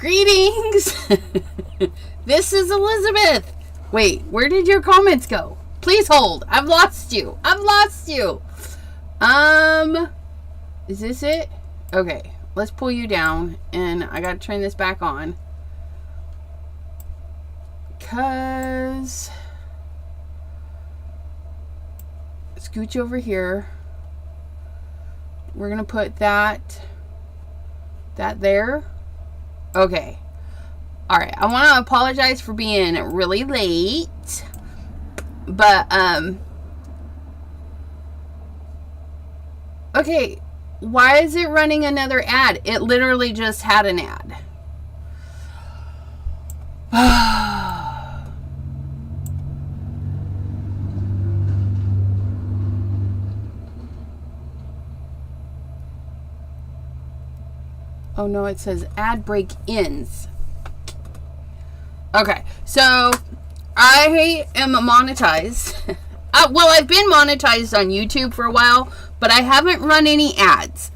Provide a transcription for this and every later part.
Greetings. This is Elizabeth. Wait, where did your comments go? Please hold. I've lost you. Is this it? Okay, let's pull you down, and I gotta turn this back on. Cause scooch over here. We're gonna put that there. Okay. Alright, I want to apologize for being really late. But, okay, why is it running another ad? It literally just had an ad. Oh no, it says ad break ends. Okay, so I am monetized. Well, I've been monetized on YouTube for a while, but I haven't run any ads.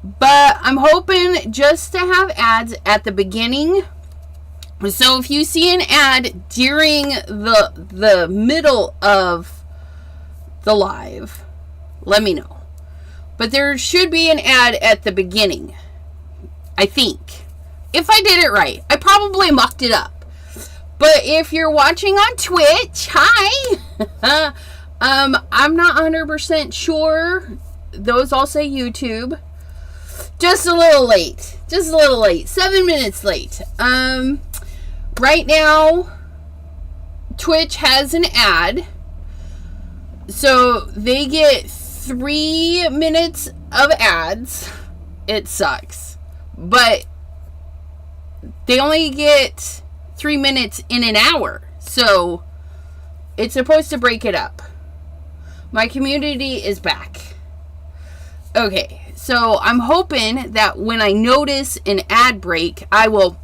But I'm hoping just to have ads at the beginning. So if you see an ad during the middle of the live, let me know. But there should be an ad at the beginning, I think. If I did it right. I probably mucked it up. But if you're watching on Twitch, hi. I'm not 100% sure. Those all say YouTube. Just a little late. 7 minutes late. Right now, Twitch has an ad. So they get 3 minutes of ads. It sucks. But they only get 3 minutes in an hour. So it's supposed to break it up. My community is back. Okay, so I'm hoping that when I notice an ad break, I will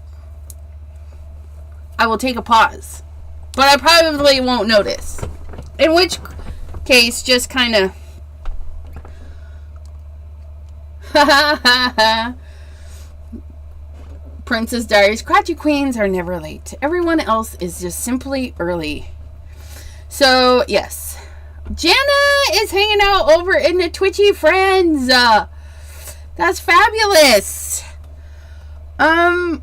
take a pause. But I probably won't notice. In which case, just kind of Princess Diaries. Crotchy Queens are never late. Everyone else is just simply early. So, yes. Jenna is hanging out over in the Twitchy Friends. That's fabulous. I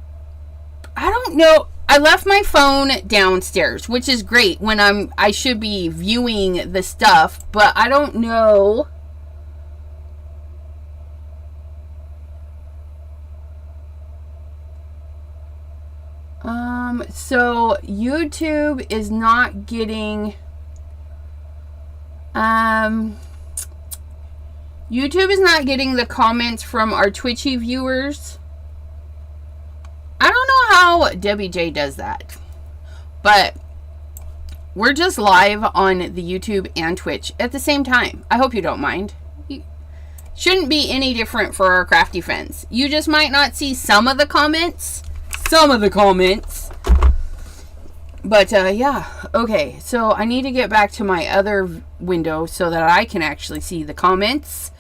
don't know. I left my phone downstairs, which is great when I should be viewing the stuff, but I don't know. So YouTube is not getting the comments from our Twitchy viewers. I don't know how Debbie J does that, but we're just live on the YouTube and Twitch at the same time. I hope you don't mind. Shouldn't be any different for our crafty friends. You just might not see some of the comments. But, yeah. Okay, so I need to get back to my other window so that I can actually see the comments.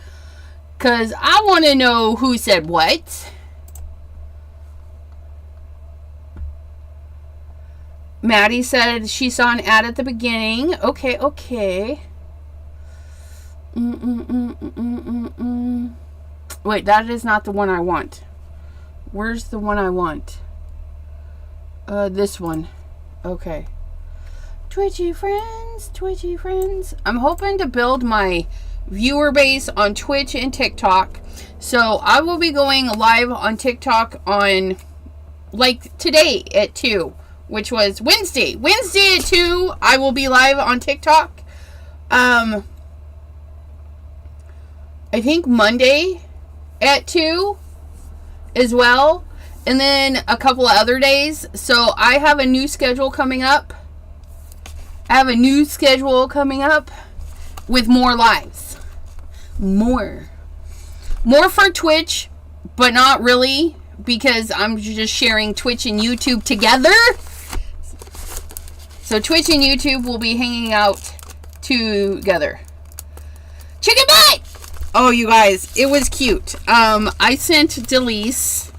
Because I want to know who said what. Maddie said she saw an ad at the beginning. Okay. Wait, that is not the one I want. Where's the one I want? This one. Okay. Twitchy friends. I'm hoping to build my viewer base on Twitch and TikTok. So I will be going live on TikTok on, like, today at 2. Which was Wednesday. Wednesday at 2, I will be live on TikTok. I think Monday at 2 as well. And then a couple of other days. So I have a new schedule coming up. With more lives. More for Twitch, but not really. Because I'm just sharing Twitch and YouTube together. So Twitch and YouTube will be hanging out together. Chicken butt! Oh, you guys, it was cute. I sent Delise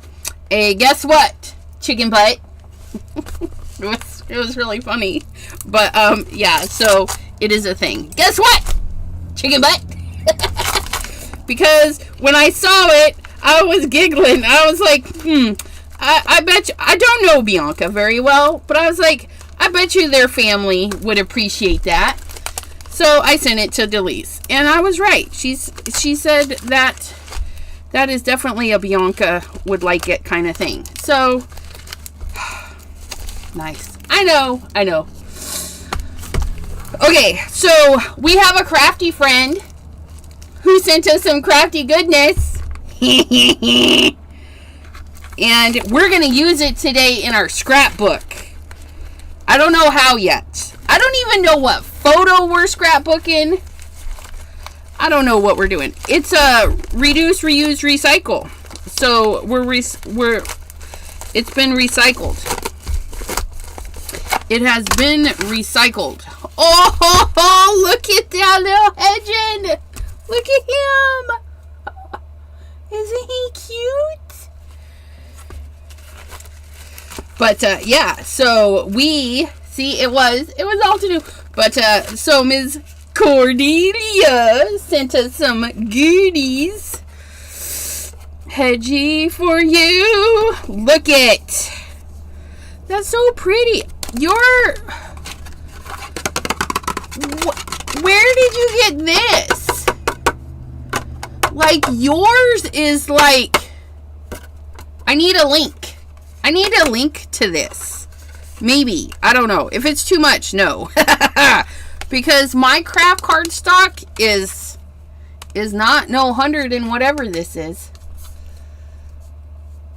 a, guess what? chicken butt. It was really funny. But, yeah, so it is a thing. Guess what? Chicken butt. Because when I saw it, I was giggling. I was like, I bet you, I don't know Bianca very well, but I was like, I bet you their family would appreciate that. So I sent it to Delise, and I was right. She said that is definitely a Bianca would like it kind of thing. So nice. I know. Okay, so we have a crafty friend who sent us some crafty goodness. And we're going to use it today in our scrapbook. I don't know how yet. I don't even know what photo we're scrapbooking. I don't know what we're doing. It's a reduce, reuse, recycle. So it's been recycled. It has been recycled. Oh, look at that little Hedgen. Look at him. Isn't he cute? But, yeah, so we, see, it was all to do. But, so Ms. Cordelia sent us some goodies. Hedgie for you. Look it. That's so pretty. Where did you get this? Like, yours is like, I need a link. I need a link to this. Maybe. I don't know. If it's too much, no. Because my craft card stock is not no 100 and whatever this is.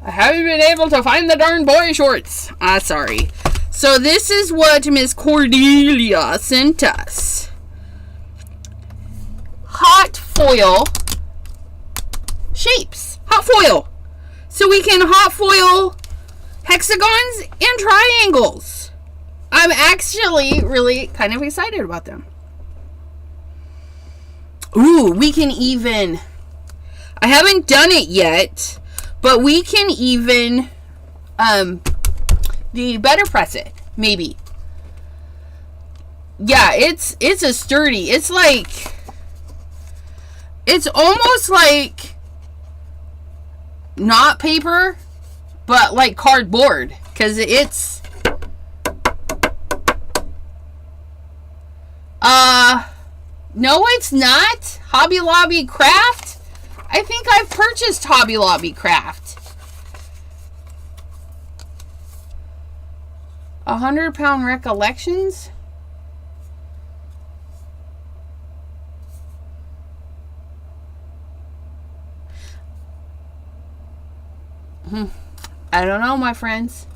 I haven't been able to find the darn boy shorts. Sorry. So this is what Miss Cordelia sent us. Hot foil shapes. Hot foil. So we can hot foil hexagons and triangles. I'm actually really kind of excited about them. Ooh, we can even, I haven't done it yet, but we can even the better press it, maybe. Yeah, it's a sturdy. It's like, it's almost like not paper, but like cardboard, because it's no, it's not. Hobby Lobby Craft. I think I've purchased Hobby Lobby Craft. 100-pound recollections. I don't know, my friends.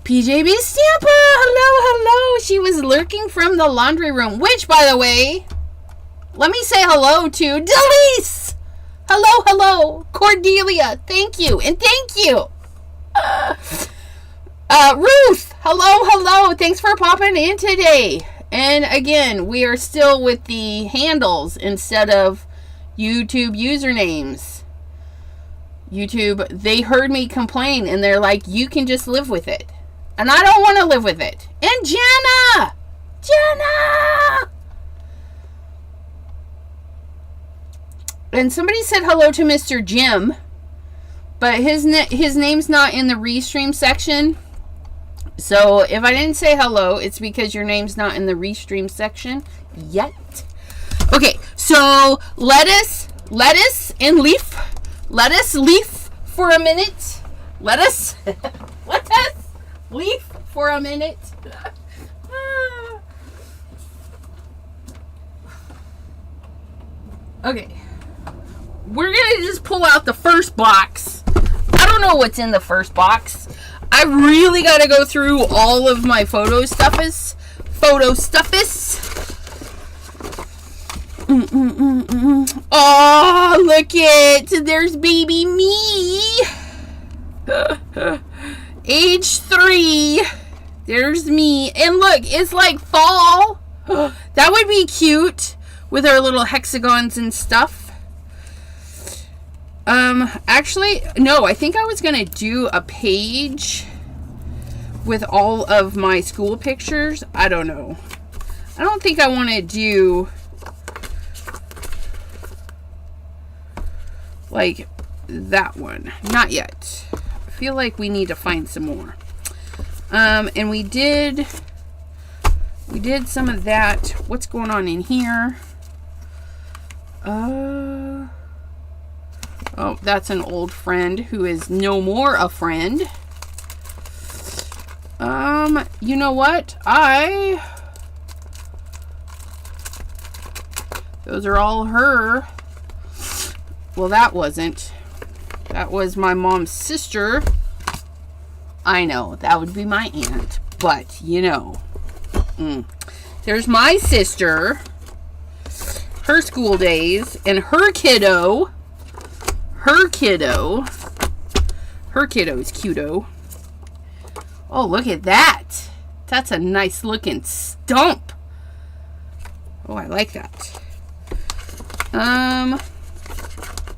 PJB Stampa, hello. She was lurking from the laundry room, which, by the way, let me say hello to Delise. Hello. Cordelia, thank you. And thank you. Ruth, hello. Thanks for popping in today. And again, we are still with the handles instead of YouTube usernames. YouTube, they heard me complain and they're like, you can just live with it. And I don't want to live with it. And Jenna! And somebody said hello to Mr. Jim, but his name's not in the restream section. So if I didn't say hello, it's because your name's not in the restream section yet. Okay, so lettuce and leaf. Lettuce, leaf for a minute. Lettuce leaf for a minute. Okay. We're going to just pull out the first box. I don't know what's in the first box. I really got to go through all of my photo stuffies. Oh, look it. There's baby me. Age 3. There's me. And look, it's like fall. That would be cute with our little hexagons and stuff. Actually, no, I think I was going to do a page with all of my school pictures. I don't know. I don't think I want to do like that one. Not yet. I feel like we need to find some more. And we did some of that. What's going on in here? Oh, that's an old friend who is no more a friend. You know what? Those are all her. Well, that wasn't. That was my mom's sister. I know, that would be my aunt. But, you know. There's my sister. Her school days. And her kiddo. Her kiddo is cuto. Oh, look at that. That's a nice looking stump. Oh, I like that.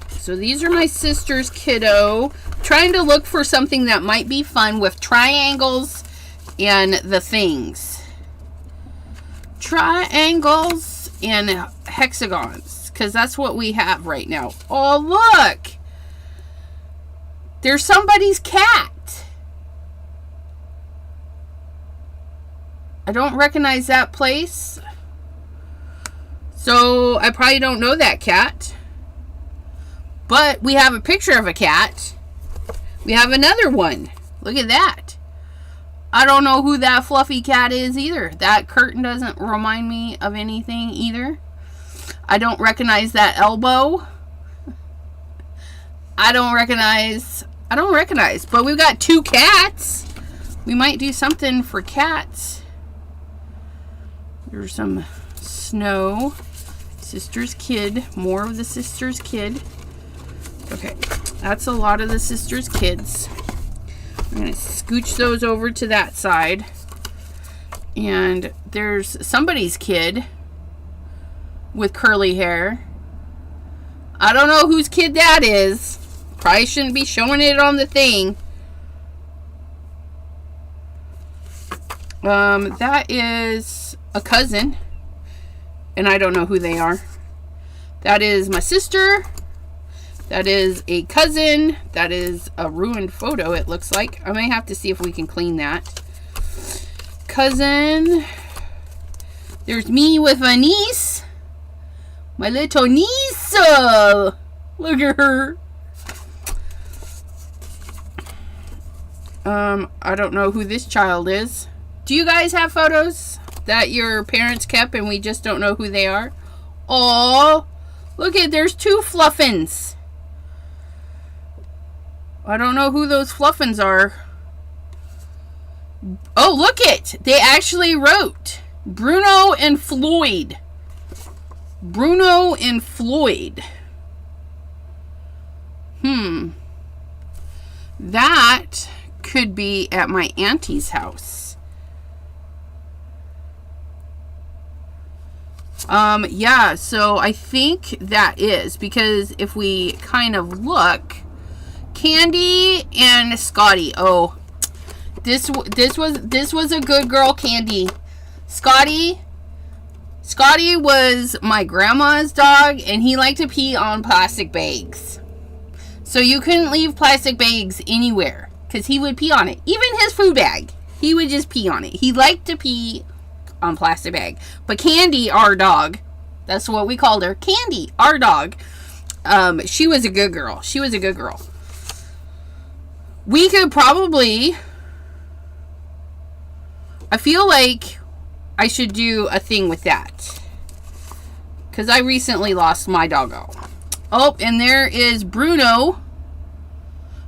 So these are my sister's kiddo. Trying to look for something that might be fun with triangles and the things. Triangles and hexagons. Because that's what we have right now. Oh, look. There's somebody's cat. I don't recognize that place. So I probably don't know that cat. But we have a picture of a cat. We have another one. Look at that. I don't know who that fluffy cat is either. That curtain doesn't remind me of anything either. I don't recognize that elbow. I don't recognize. But we've got two cats. We might do something for cats. There's some snow. Sister's kid. More of the sister's kid. Okay. That's a lot of the sister's kids. I'm going to scooch those over to that side. And there's somebody's kid with curly hair. I don't know whose kid that is. Probably shouldn't be showing it on the thing. That is a cousin. And I don't know who they are. That is my sister. That is a cousin. That is a ruined photo, it looks like. I may have to see if we can clean that. Cousin. There's me with my niece. My little niece. Look at her. I don't know who this child is. Do you guys have photos that your parents kept and we just don't know who they are? Oh, look at, there's two fluffins. I don't know who those fluffins are. Oh, look it. They actually wrote Bruno and Floyd. Bruno and Floyd. That could be at my auntie's house. Yeah, so I think that is, because if we kind of look, Candy and Scotty. Oh, this was a good girl, Candy. Scotty was my grandma's dog, and he liked to pee on plastic bags. So you couldn't leave plastic bags anywhere, because he would pee on it. Even his food bag, he would just pee on it. He liked to pee on plastic bag. But Candy, our dog, that's what we called her, Candy, our dog, she was a good girl. She was a good girl. We could probably, I feel like I should do a thing with that, because I recently lost my doggo. Oh, and there is Bruno.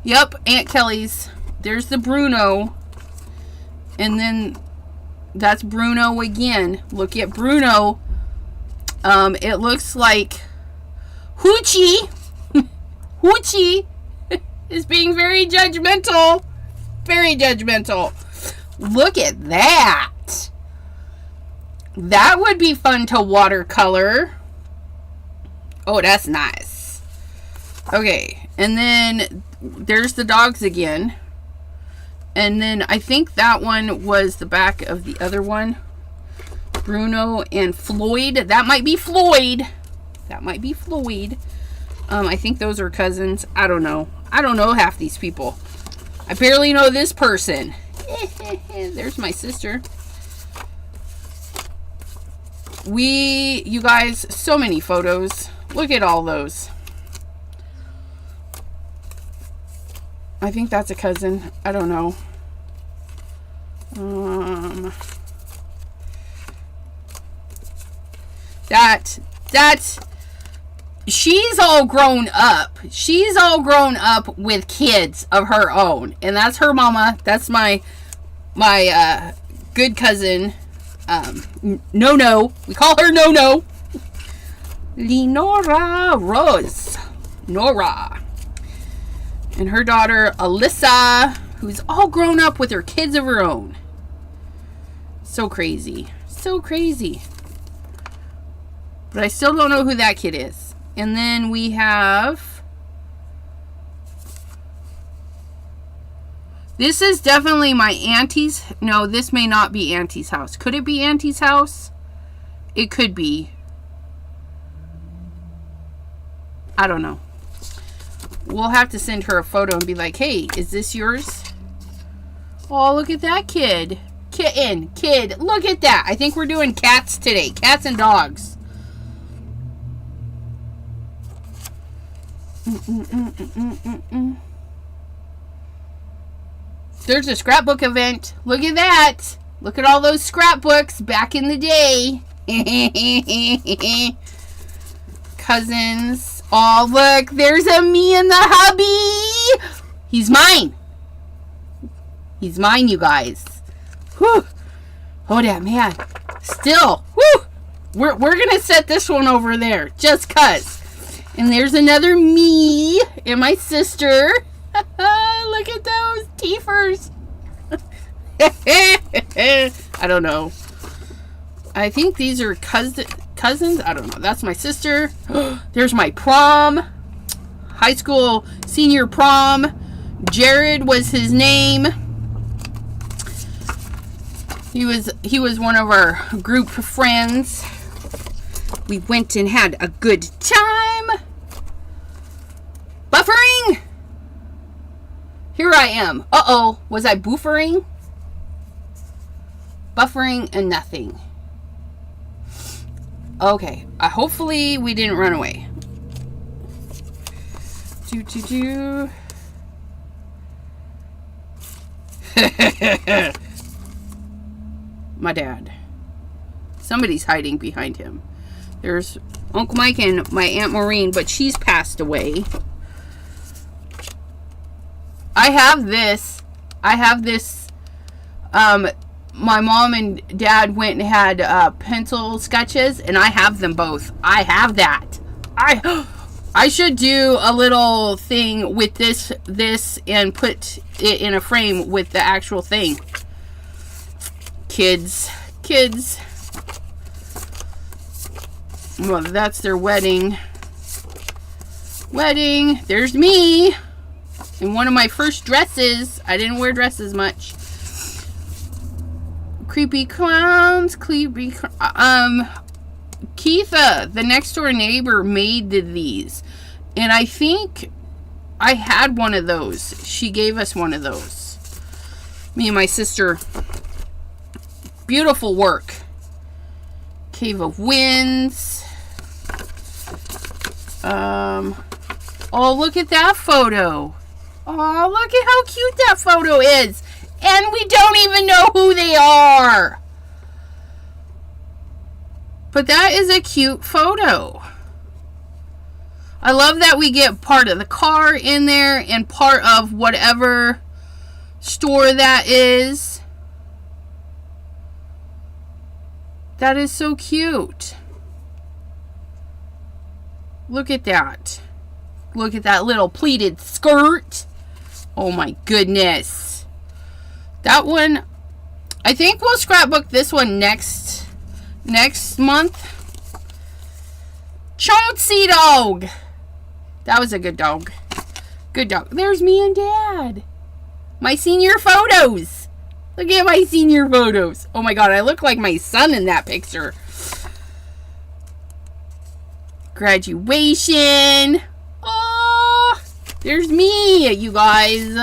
Yep, Aunt Kelly's. There's the Bruno. And then that's Bruno again. Look at Bruno. It looks like Hoochie. Hoochie is being very judgmental. Very judgmental. Look at that. That would be fun to watercolor. Oh, that's nice. Okay, and then there's the dogs again. And then I think that one was the back of the other one. Bruno and Floyd. That might be Floyd. That might be Floyd. I think those are cousins. I don't know. I don't know half these people. I barely know this person. There's my sister. You guys, so many photos. Look at all those. I think that's a cousin. I don't know. She's all grown up. She's all grown up with kids of her own. And that's her mama. That's my good cousin. No. We call her No. Lenora Rose. Nora. And her daughter, Alyssa, who's all grown up with her kids of her own. So crazy. So crazy. But I still don't know who that kid is. And then we have... This is definitely my auntie's... No, this may not be auntie's house. Could it be auntie's house? It could be. I don't know. We'll have to send her a photo and be like, hey, is this yours? Oh, look at that kid. Kid. Look at that. I think we're doing cats today. Cats and dogs. There's a scrapbook event. Look at that. Look at all those scrapbooks back in the day. Cousins. Oh, look. There's a me and the hubby. He's mine. He's mine, you guys. Whew. Oh, that man. Still. Whew. We're going to set this one over there. Just cuz. And there's another me and my sister. Look at those teethers. I don't know. I think these are cousins. I don't know. That's my sister. There's my prom. High school senior prom. Jared was his name. He was one of our group friends. We went and had a good time. Buffering. Here I am. Uh-oh. Was I buffering? Buffering and nothing. Okay. Hopefully we didn't run away. My dad. Somebody's hiding behind him. There's Uncle Mike and my Aunt Maureen, but she's passed away. I have this. My mom and dad went and had pencil sketches, and I have them both. I have that. I should do a little thing with this, and put it in a frame with the actual thing. Kids. Well, that's their wedding. There's me. In one of my first dresses. I didn't wear dresses much. Creepy clowns. Keitha, the next door neighbor, made these. And I think I had one of those. She gave us one of those. Me and my sister. Beautiful work. Cave of Winds. Oh, look at that photo. Oh, look at how cute that photo is. And we don't even know who they are. But that is a cute photo. I love that we get part of the car in there and part of whatever store that is. That is so cute. Look at that. Look at that little pleated skirt. Oh my goodness. That one, I think we'll scrapbook this one next month. Chauncey dog. That was a good dog. Good dog. There's me and Dad. My senior photos. Look at my senior photos. Oh my God, I look like my son in that picture. Graduation. Oh, there's me, you guys.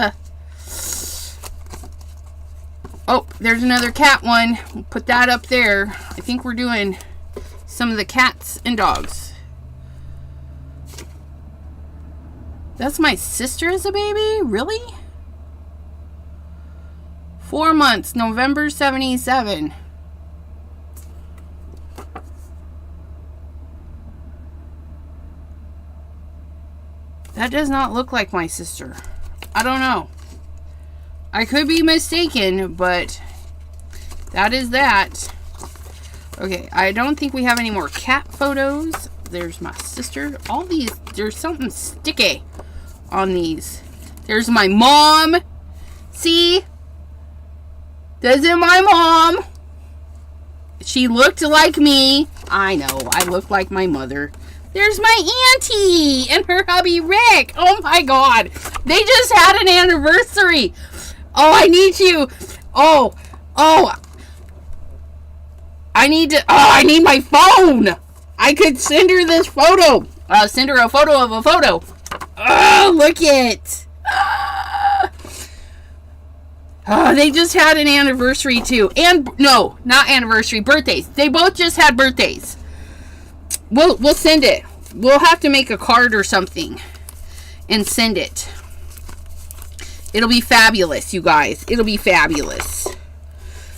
Oh, there's another cat one. We'll put that up there. I think we're doing some of the cats and dogs. That's my sister as a baby? Really? 4 months, November 77. That does not look like my sister. I don't know. I could be mistaken, but that is that. Okay, I don't think we have any more cat photos. There's my sister. All these, there's something sticky on these. There's my mom. See? This is my mom. She looked like me. I know, I look like my mother. There's my auntie and her hubby Rick. Oh my God. They just had an anniversary. Oh, I need you. Oh. I need my phone. I could send her this photo. Send her a photo of a photo. Oh, look it. They just had an anniversary too. And no, not anniversary, birthdays. They both just had birthdays. We'll send it. We'll have to make a card or something and send it. It'll be fabulous, you guys. It'll be fabulous.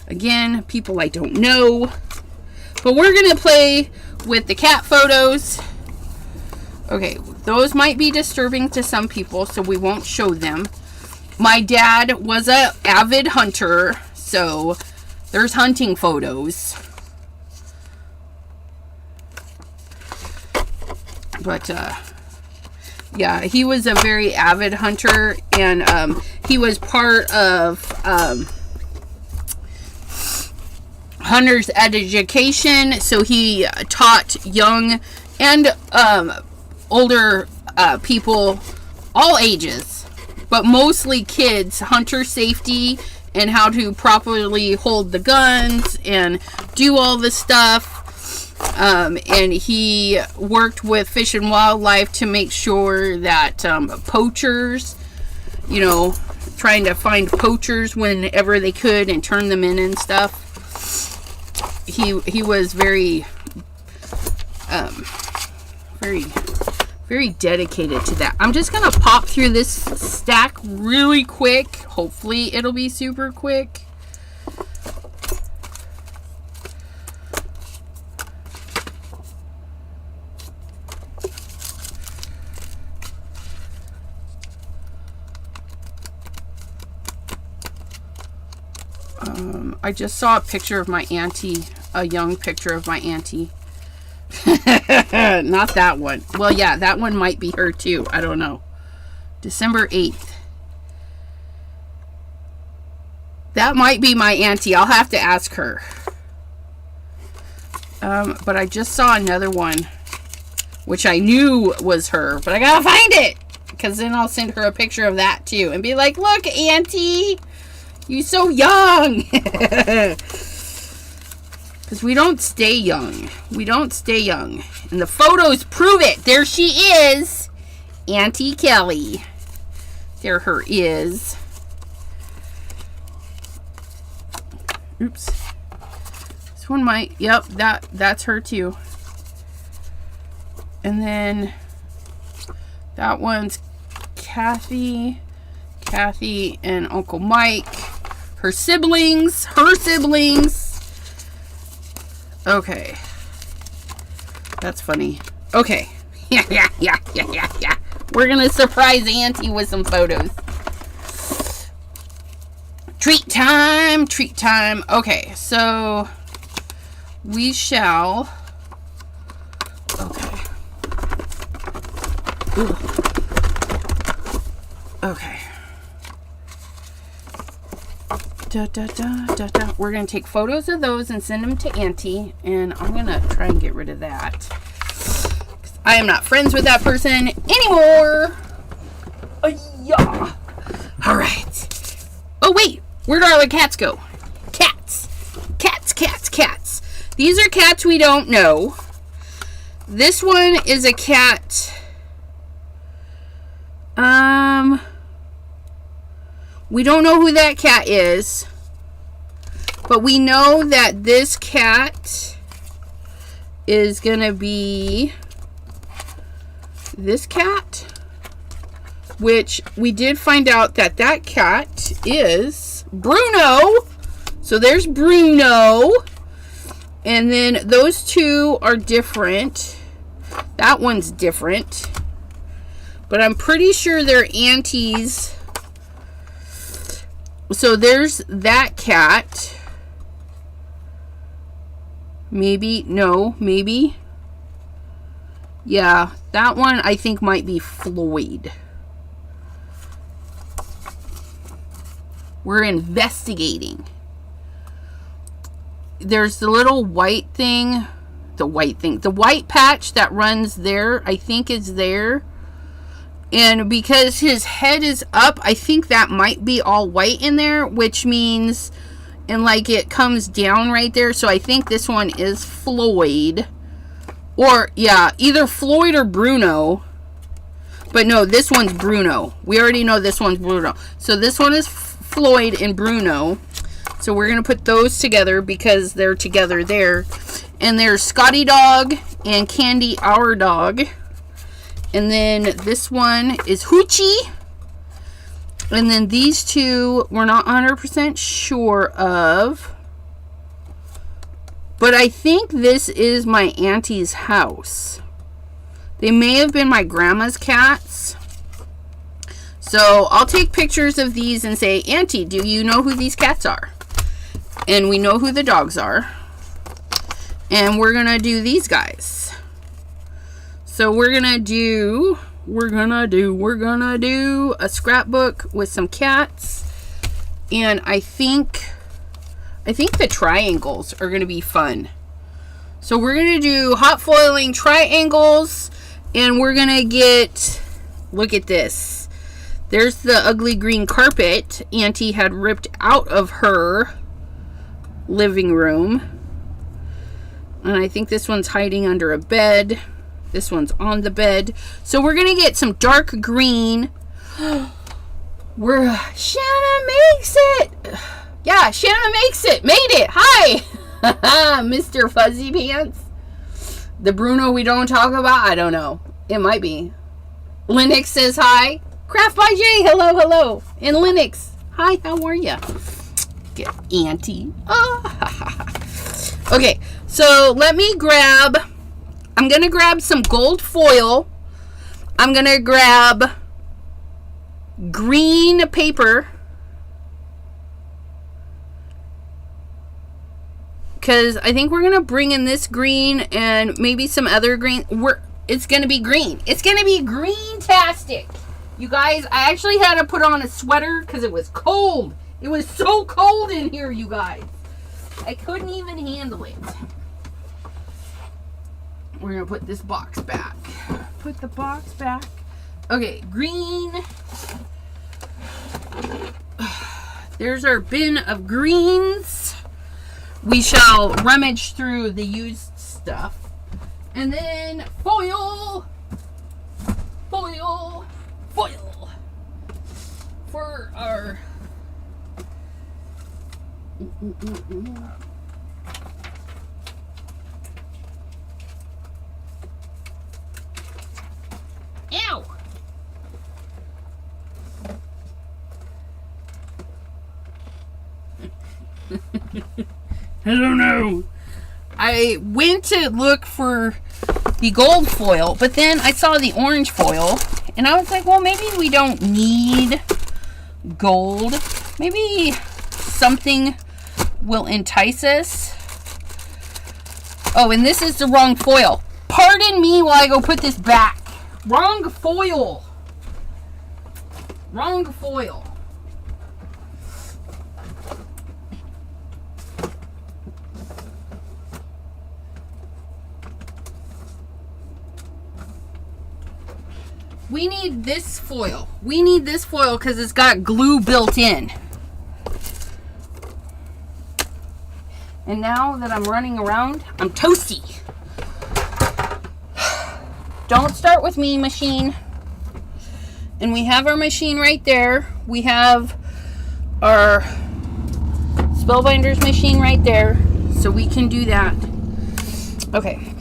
Again, people I don't know. But we're going to play with the cat photos. Okay, those might be disturbing to some people, so we won't show them. My dad was an avid hunter, so there's hunting photos. But, yeah, he was a very avid hunter, and he was part of Hunters Education, so he taught young and older people, all ages, but mostly kids, hunter safety and how to properly hold the guns and do all the stuff. And he worked with Fish and Wildlife to make sure that poachers, you know, trying to find poachers whenever they could and turn them in and stuff. He was very dedicated to that. I'm just gonna pop through this stack really quick. Hopefully it'll be super quick. I just saw a picture of my auntie, a young picture of my auntie. Not that one. Well, yeah, that one might be her too. I don't know. December 8th. That might be my auntie. I'll have to ask her. But I just saw another one, which I knew was her, but I gotta find it, because then I'll send her a picture of that too and be like, look, auntie, you so young. Because we don't stay young. We don't stay young. And the photos prove it. There she is. Auntie Kelly. There her is. Oops. This one might, yep, that's her too. And then that one's Kathy and Uncle Mike. Her siblings. Okay. That's funny. Okay. Yeah. We're gonna surprise Auntie with some photos. Treat time. Okay, so we shall. Okay. Ooh. Okay. We're going to take photos of those and send them to Auntie. And I'm going to try and get rid of that, I am not friends with that person anymore. Yeah. All right. Oh, wait. Where'd our other cats go? Cats. Cats, cats, cats. These are cats we don't know. This one is a cat. We don't know who that cat is. But we know that this cat is going to be this cat. Which we did find out that that cat is Bruno. So there's Bruno. And then those two are different. That one's different. But I'm pretty sure they're aunties. So there's that cat. Maybe. No, maybe. Yeah, that one I think might be Floyd. We're investigating. There's the little white thing. The white patch that runs there, I think is there. And because his head is up, I think that might be all white in there, which means, and like it comes down right there. So I think this one is Floyd. Or, yeah, either Floyd or Bruno. But no, this one's Bruno. We already know this one's Bruno. So this one is Floyd and Bruno. So we're going to put those together because they're together there. And there's Scotty Dog and Candy, our dog. And then this one is Hoochie. And then these two we're not 100% sure of. But I think this is my auntie's house. They may have been my grandma's cats. So I'll take pictures of these and say, Auntie, do you know who these cats are? And we know who the dogs are. And we're going to do these guys. So we're going to do a scrapbook with some cats. And I think the triangles are going to be fun. So we're going to do hot foiling triangles. And we're going to get, look at this. There's the ugly green carpet Auntie had ripped out of her living room. And I think this one's hiding under a bed. This one's on the bed. So we're going to get some dark green. Shanna makes it. Yeah, Shanna makes it. Made it. Hi. Mr. Fuzzy Pants. The Bruno we don't talk about? I don't know. It might be. Linux says hi. Craft by Jay. Hello, hello. And Linux. Hi, how are ya? Get Auntie. Okay, so let me grab. I'm going to grab some gold foil. I'm going to grab green paper. Because I think we're going to bring in this green and maybe some other green. It's going to be green. It's going to be green-tastic. You guys, I actually had to put on a sweater because it was cold. It was so cold in here, you guys. I couldn't even handle it. We're going to put this box back. Put the box back. Okay, green. There's our bin of greens. We shall rummage through the used stuff. And then foil. Foil. Foil. For our... Ow! I don't know. I went to look for the gold foil, but then I saw the orange foil, and I was like, well, maybe we don't need gold. Maybe something will entice us. Oh, and this is the wrong foil. Pardon me while I go put this back. Wrong foil. Wrong foil. we need this foil. We need this foil because it's got glue built in. And now that I'm running around, I'm toasty. Don't start with me, machine. And we have our machine right there. We have our Spellbinders machine right there. So we can do that. Okay.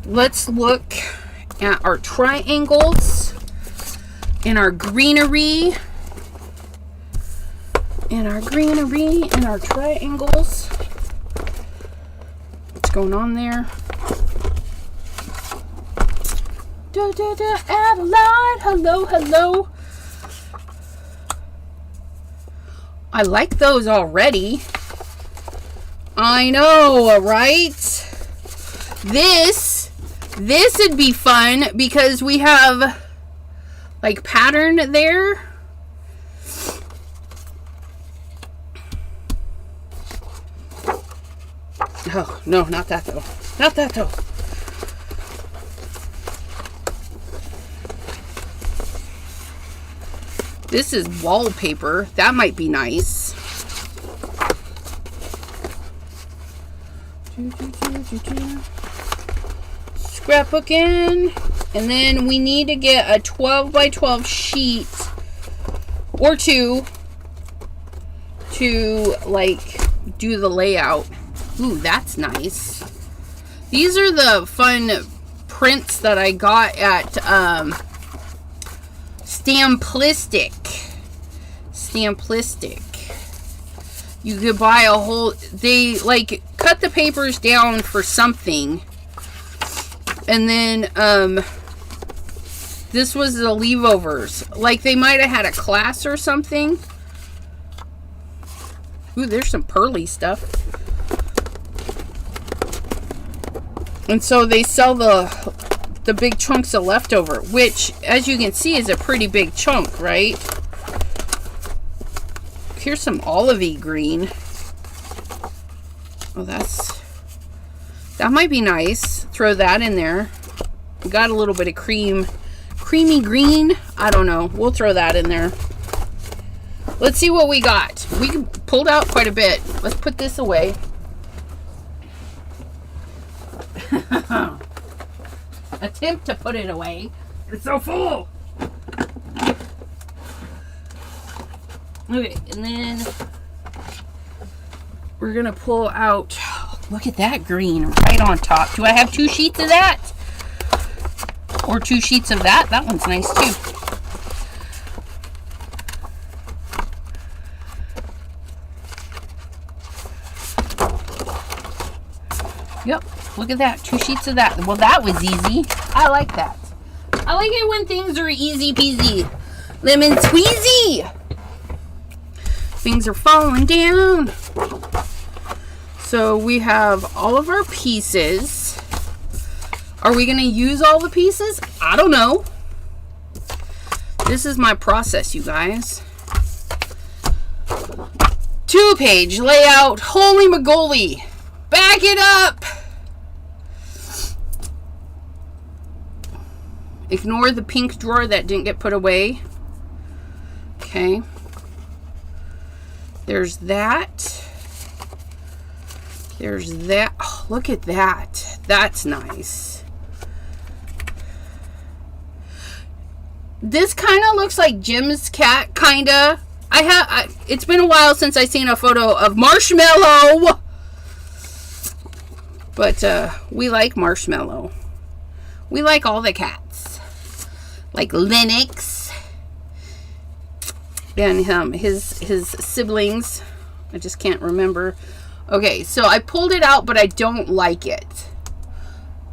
Let's look at our triangles and our greenery. And our greenery and our triangles. What's going on there? Adeline, hello, hello. I like those already. I know, right? This would be fun because we have like pattern there. Oh, no, not that though. Not that though. This is wallpaper. That might be nice. Scrapbook in. And then we need to get a 12 by 12 sheet or two to like do the layout. Ooh, that's nice. These are the fun prints that I got at Stamplistic. You could buy a whole, they like cut the papers down for something. And then this was the leave-overs. Like they might have had a class or something. Ooh, there's some pearly stuff. And so they sell the big chunks of leftover, which, as you can see, is a pretty big chunk, right? Here's some olivey green. Oh, that might be nice. Throw that in there. We got a little bit of creamy green. I don't know. We'll throw that in there. Let's see what we got. We pulled out quite a bit. Let's put this away. Attempt to put it away. It's so full. Okay, and then we're gonna pull out. Look at that green right on top. Do I have 2 sheets of that? Or 2 sheets of that? That one's nice too. Yep. Look at that. 2 sheets of that. Well, that was easy. I like that. I like it when things are easy peasy. Lemon squeezy. Things are falling down. So we have all of our pieces. Are we going to use all the pieces? I don't know. This is my process, you guys. 2-page layout. Holy mogoly. Back it up. Ignore the pink drawer that didn't get put away. Okay. There's that. There's that. Oh, look at that. That's nice. This kind of looks like Jim's cat, kind of. It's been a while since I seen a photo of Marshmallow. But we like Marshmallow. We like all the cats. Like Lennox. And his siblings. I just can't remember. Okay, so I pulled it out, but I don't like it.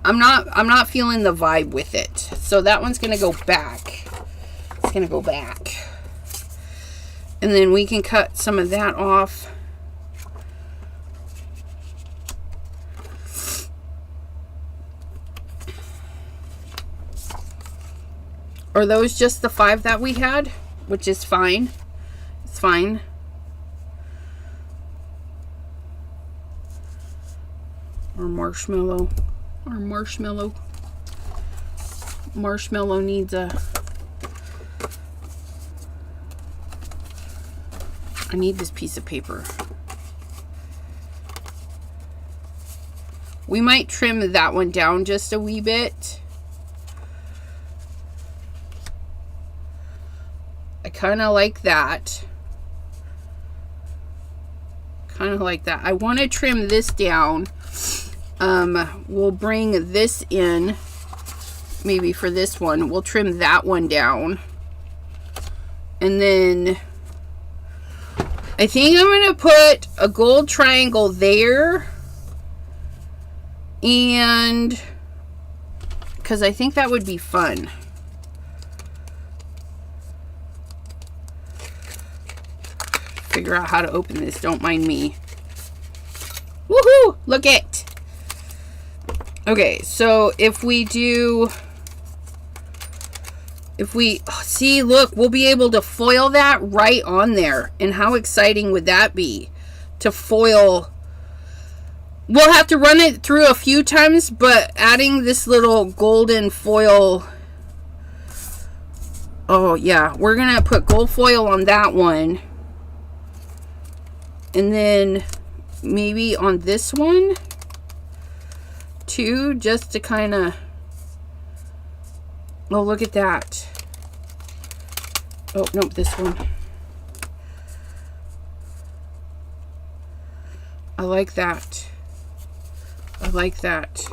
I'm not feeling the vibe with it. So that one's gonna go back. It's gonna go back. And then we can cut some of that off. Are those just the 5 that we had? Which is fine. It's fine. Or marshmallow. marshmallow needs a... I need this piece of paper. We might trim that one down just a wee bit. I kind of like that. Kind of like that. I want to trim this down. We'll bring this in. Maybe for this one. We'll trim that one down. And then I think I'm going to put a gold triangle there. And because I think that would be fun. Figure out how to open this. Don't mind me. Woohoo! Look it. Okay, so if we do... If we... see, look, we'll be able to foil that right on there. And how exciting would that be? To foil... We'll have to run it through a few times, but adding this little golden foil... Oh, yeah. We're going to put gold foil on that one. And then maybe on this one too, just to kind of... Oh, look at that. Oh, nope, this one. I like that. I like that.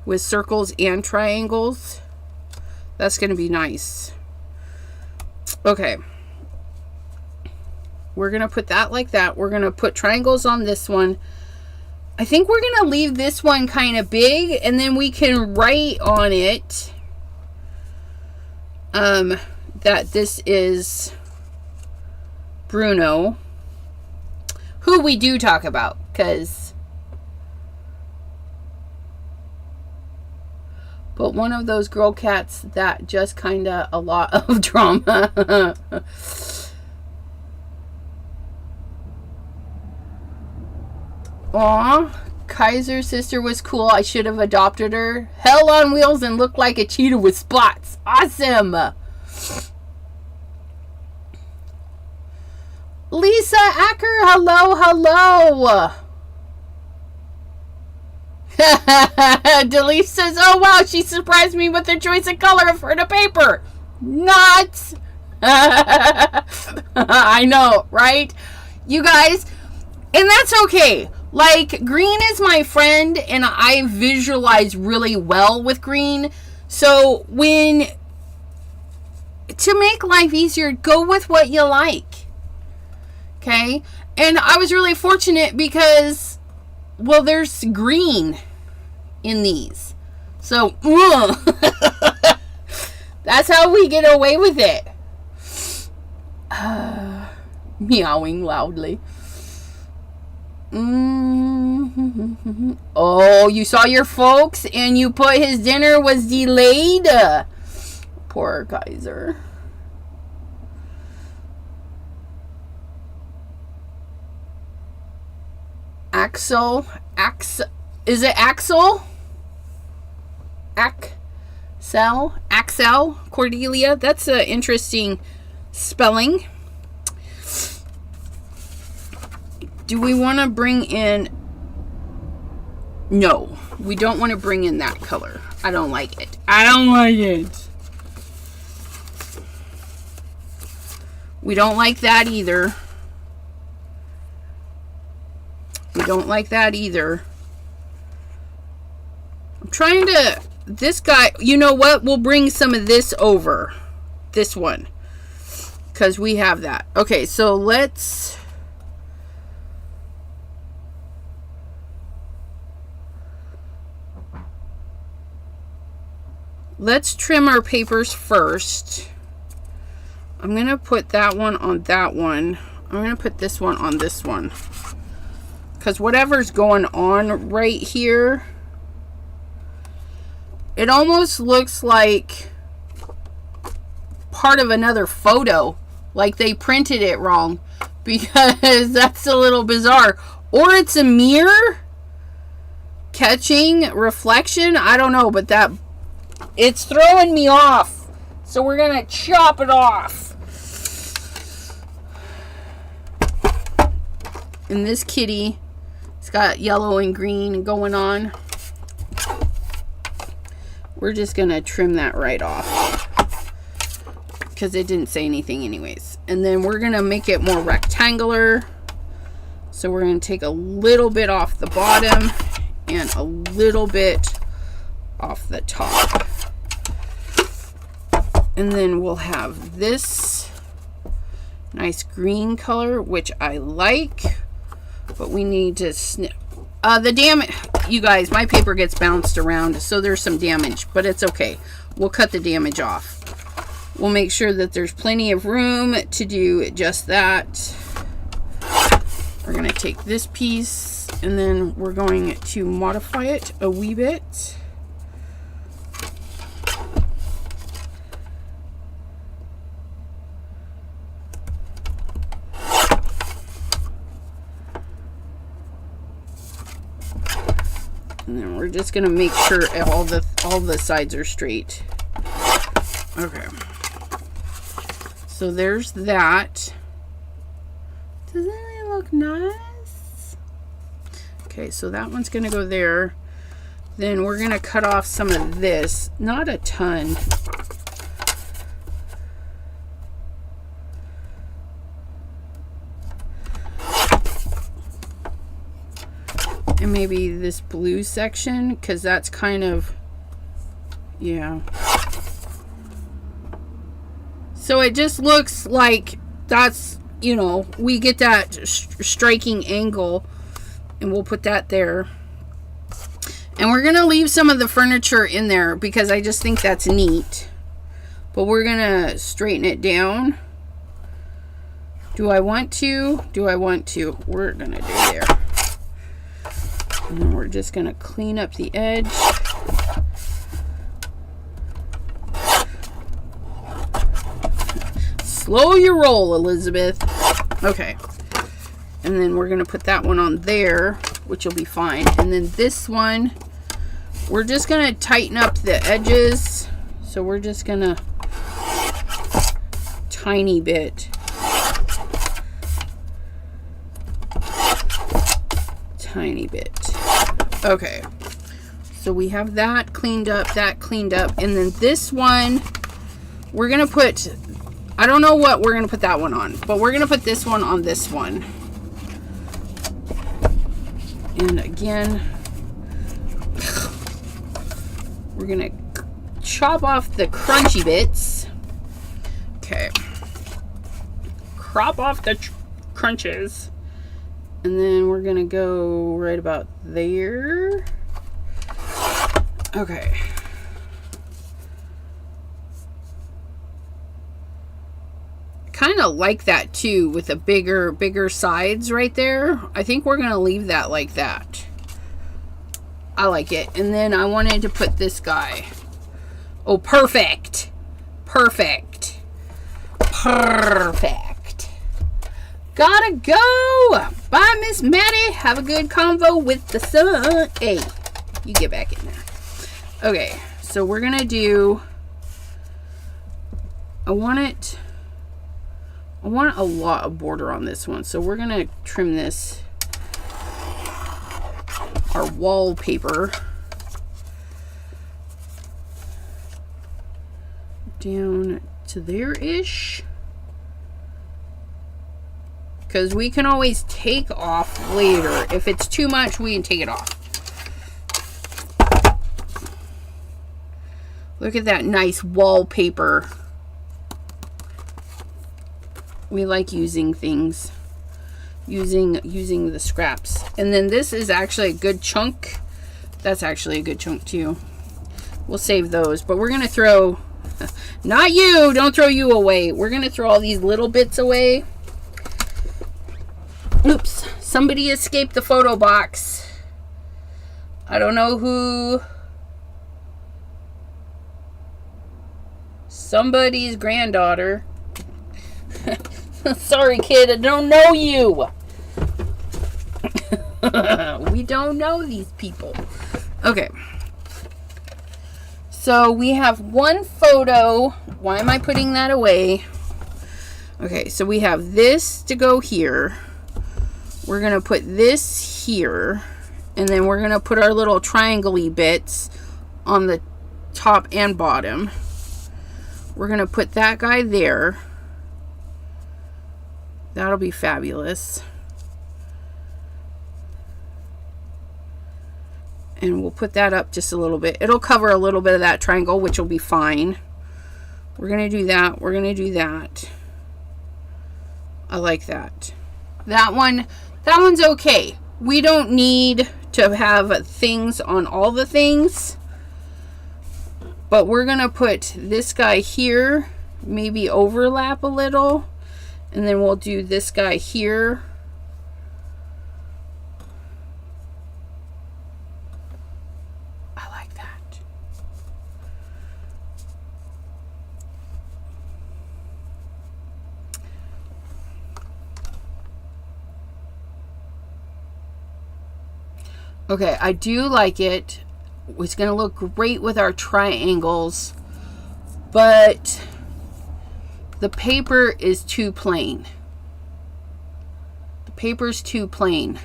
With circles and triangles. That's going to be nice. Okay. We're going to put that like that. We're going to put triangles on this one. I think we're going to leave this one kind of big. And then we can write on it that this is Bruno. Who we do talk about. Because... But one of those girl cats that just kind of a lot of drama. Aw, Kaiser's sister was cool. I should have adopted her. Hell on wheels and looked like a cheetah with spots. Awesome. Lisa Acker, hello, hello. Delise says, oh wow, she surprised me with her choice of color for the paper. Nuts. I know, right? You guys, and that's okay. Like, green is my friend, and I visualize really well with green. So, to make life easier, go with what you like. Okay? And I was really fortunate because, well, there's green in these. So, that's how we get away with it. Meowing loudly. Oh, you saw your folks and you put his dinner was delayed. Poor Kaiser. Axel. Is it Axel? Axel Cordelia. That's an interesting spelling. Do we want to bring in... No, we don't want to bring in that color. I don't like it. I don't like it. We don't like that either. We don't like that either. I'm trying to... This guy... You know what? We'll bring some of this over. This one. Because we have that. Okay, so let's... Let's trim our papers first. I'm going to put that one on that one. I'm going to put this one on this one. Because whatever's going on right here, it almost looks like part of another photo. Like they printed it wrong. Because that's a little bizarre. Or it's a mirror catching reflection. I don't know, but that It's throwing me off. So we're going to chop it off. And this kitty, it's got yellow and green going on. We're just going to trim that right off, because it didn't say anything anyways. And then we're going to make it more rectangular. So we're going to take a little bit off the bottom and a little bit off the top. And then we'll have this nice green color, which I like. But we need to snip. The damage, you guys, my paper gets bounced around, so there's some damage, but it's okay. We'll cut the damage off. We'll make sure that there's plenty of room to do just that. We're going to take this piece, and then we're going to modify it a wee bit. And then we're just gonna make sure all the sides are straight. Okay. So there's that. Doesn't it look nice? Okay, so that one's gonna go there. Then we're gonna cut off some of this. Not a ton. And maybe this blue section, because that's kind of, yeah. So it just looks like that's, you know, we get that striking angle, and we'll put that there. And we're going to leave some of the furniture in there because I just think that's neat. But we're going to straighten it down. Do I want to? Do I want to? We're going to do there. And then we're just going to clean up the edge. Slow your roll, Elizabeth. Okay. And then we're going to put that one on there, which will be fine. And then this one, we're just going to tighten up the edges. So we're just going to tiny bit. Tiny bit. Okay, so we have that cleaned up, and then this one we're gonna put, I don't know what we're gonna put that one on, but we're gonna put this one on this one. And again, we're gonna chop off the crunchy bits. Okay, crop off the crunches. And then we're gonna go right about there. Okay. Kind of like that too, with the bigger sides right there. I think we're gonna leave that like that. I like it. And then I wanted to put this guy. Oh, perfect. Perfect. Perfect. Gotta go. Bye, Miss Maddie. Have a good convo with the sun. Hey, you get back in there. Okay, so we're gonna do, I want a lot of border on this one, so we're gonna trim this, our wallpaper, down to there-ish. Because we can always take off later. If it's too much, we can take it off. Look at that nice wallpaper. We like using things. Using the scraps. And then this is actually a good chunk. That's actually a good chunk too. We'll save those. But we're going to throw... Not you! Don't throw you away. We're going to throw all these little bits away. Oops, somebody escaped the photo box. I don't know who. Somebody's granddaughter. Sorry, kid, I don't know you. We don't know these people. Okay. So we have one photo. Why am I putting that away? Okay, so we have this to go here. We're going to put this here. And then we're going to put our little triangle-y bits on the top and bottom. We're going to put that guy there. That'll be fabulous. And we'll put that up just a little bit. It'll cover a little bit of that triangle, which will be fine. We're going to do that. We're going to do that. I like that. That one's okay. We don't need to have things on all the things. But we're going to put this guy here. Maybe overlap a little. And then we'll do this guy here. I like that. Okay, I do like it. It's going to look great with our triangles. But the paper is too plain. The paper's too plain.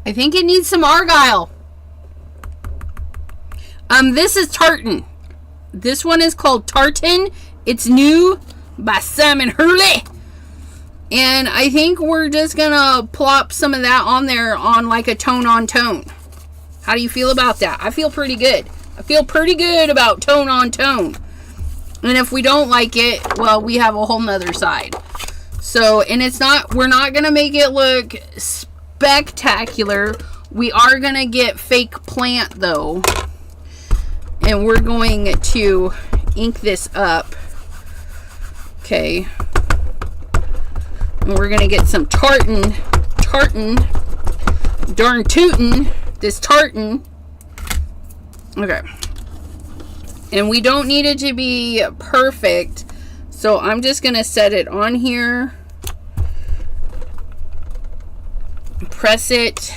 I think it needs some argyle. This is tartan. This one is called Tartan. It's new by Simon Hurley. And I think we're just gonna plop some of that on there on like a tone on tone. How do you feel about that? I feel pretty good. I feel pretty good about tone on tone. And if we don't like it, well, we have a whole nother side. So, and we're not gonna make it look spectacular. We are gonna get fake plant though, and we're going to ink this up. Okay, and we're gonna get some tartan, darn tootin', this tartan. Okay, and we don't need it to be perfect, so I'm just gonna set it on here. Press it.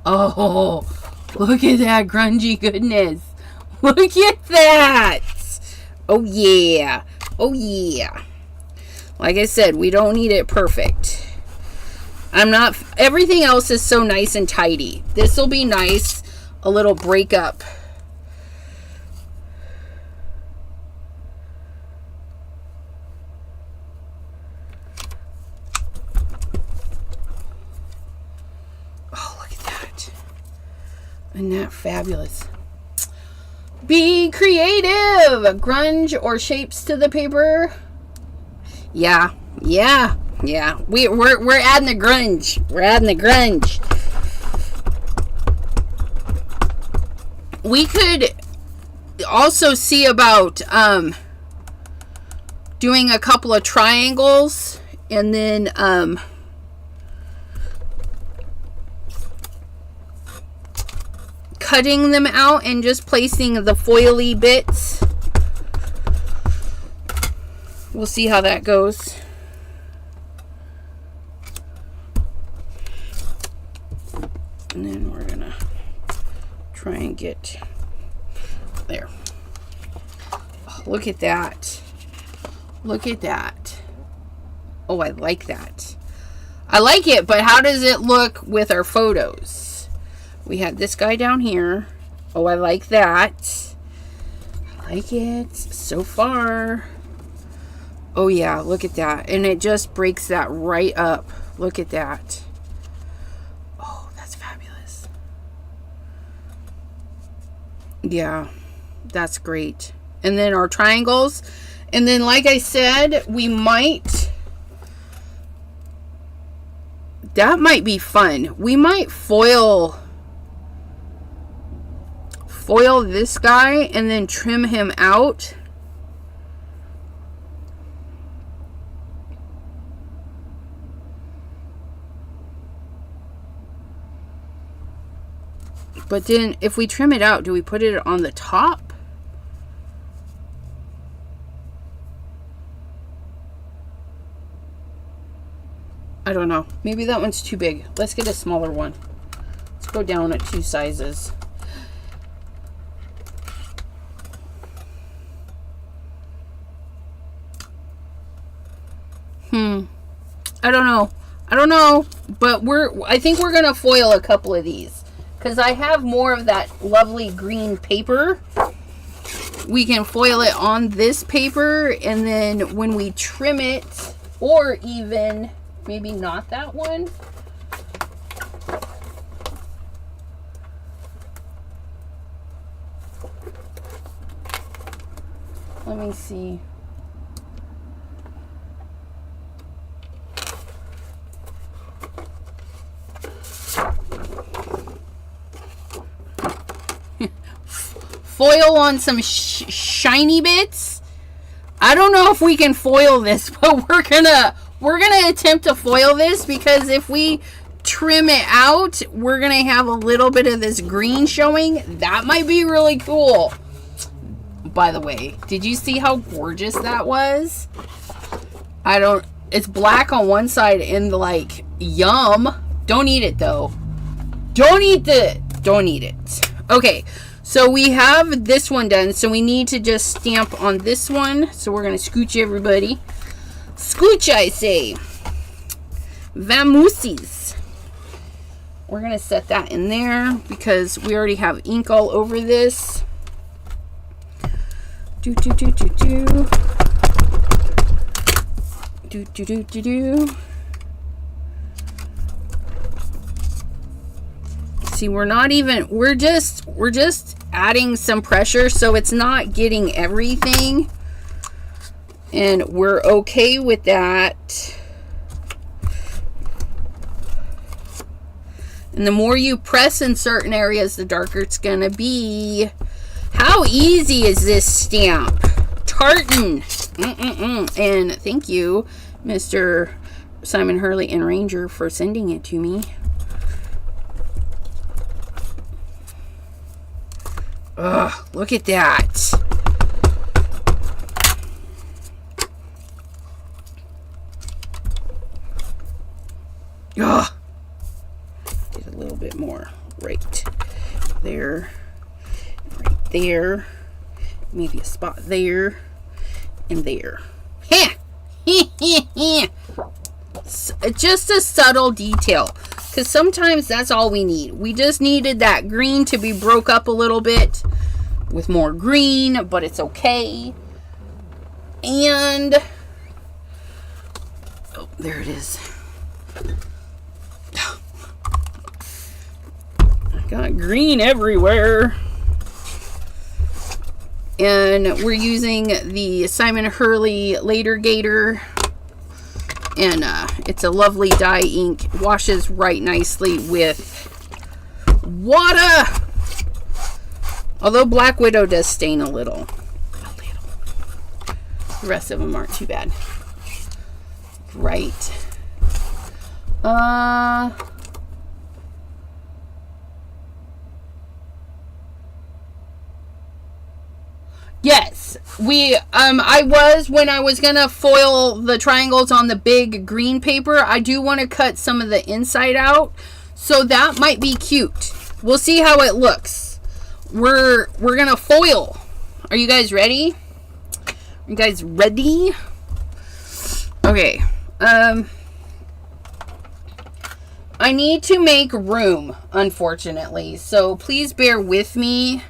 Oh, look at that grungy goodness. Look at that. Oh yeah. Oh yeah. Like I said, we don't need it perfect. Everything else is so nice and tidy. This will be nice. A little breakup. Isn't that fabulous? Be creative. Grunge or shapes to the paper. Yeah. We're adding the grunge. We're adding the grunge. We could also see about doing a couple of triangles and then cutting them out and just placing the foily bits. We'll see how that goes. And then we're gonna try and get there. Oh, look at that. Look at that. Oh, I like that. I like it, but how does it look with our photos? We have this guy down here. Oh, I like that. I like it so far. Oh yeah, look at that. And it just breaks that right up. Look at that. Oh, that's fabulous. Yeah, that's great. And then our triangles. And then, like I said, we might... That might be fun. We might foil this guy and then trim him out. But then if we trim it out, do we put it on the top? I don't know. Maybe that one's too big. Let's get a smaller one. Let's go down at 2 sizes. I don't know. I don't know, but I think we're going to foil a couple of these because I have more of that lovely green paper. We can foil it on this paper, and then when we trim it, or even maybe not that one. Let me see. Foil on some shiny bits. I don't know if we can foil this, but we're gonna attempt to foil this, because if we trim it out, we're gonna have a little bit of this green showing. That might be really cool. By the way, did you see how gorgeous that was? It's black on one side and like, yum. Don't eat it though. Don't eat it. Okay. So we have this one done, so we need to just stamp on this one. So we're going to scooch everybody. Scooch, I say. Vamooses. We're going to set that in there because we already have ink all over this. Do. See, we're just adding some pressure, so it's not getting everything, and we're okay with that. And the more you press in certain areas, the darker it's gonna be. How easy is this stamp? Tartan. And thank you, Mr. Simon Hurley and Ranger, for sending it to me. Ugh, look at that. Ugh. Get a little bit more right there. Right there. Maybe a spot there. And there. Just a subtle detail. Because sometimes that's all we need. We just needed that green to be broke up a little bit with more green, but it's okay. And, oh, there it is. I got green everywhere. And we're using the Simon Hurley Later Gator. And it's a lovely dye ink. Washes right nicely with water. Although Black Widow does stain a little. The rest of them aren't too bad. Right. Yes, when I was gonna foil the triangles on the big green paper, I do want to cut some of the inside out, so that might be cute. We'll see how it looks. We're gonna foil. Are you guys ready? Are you guys ready? Okay. I need to make room, unfortunately, so please bear with me.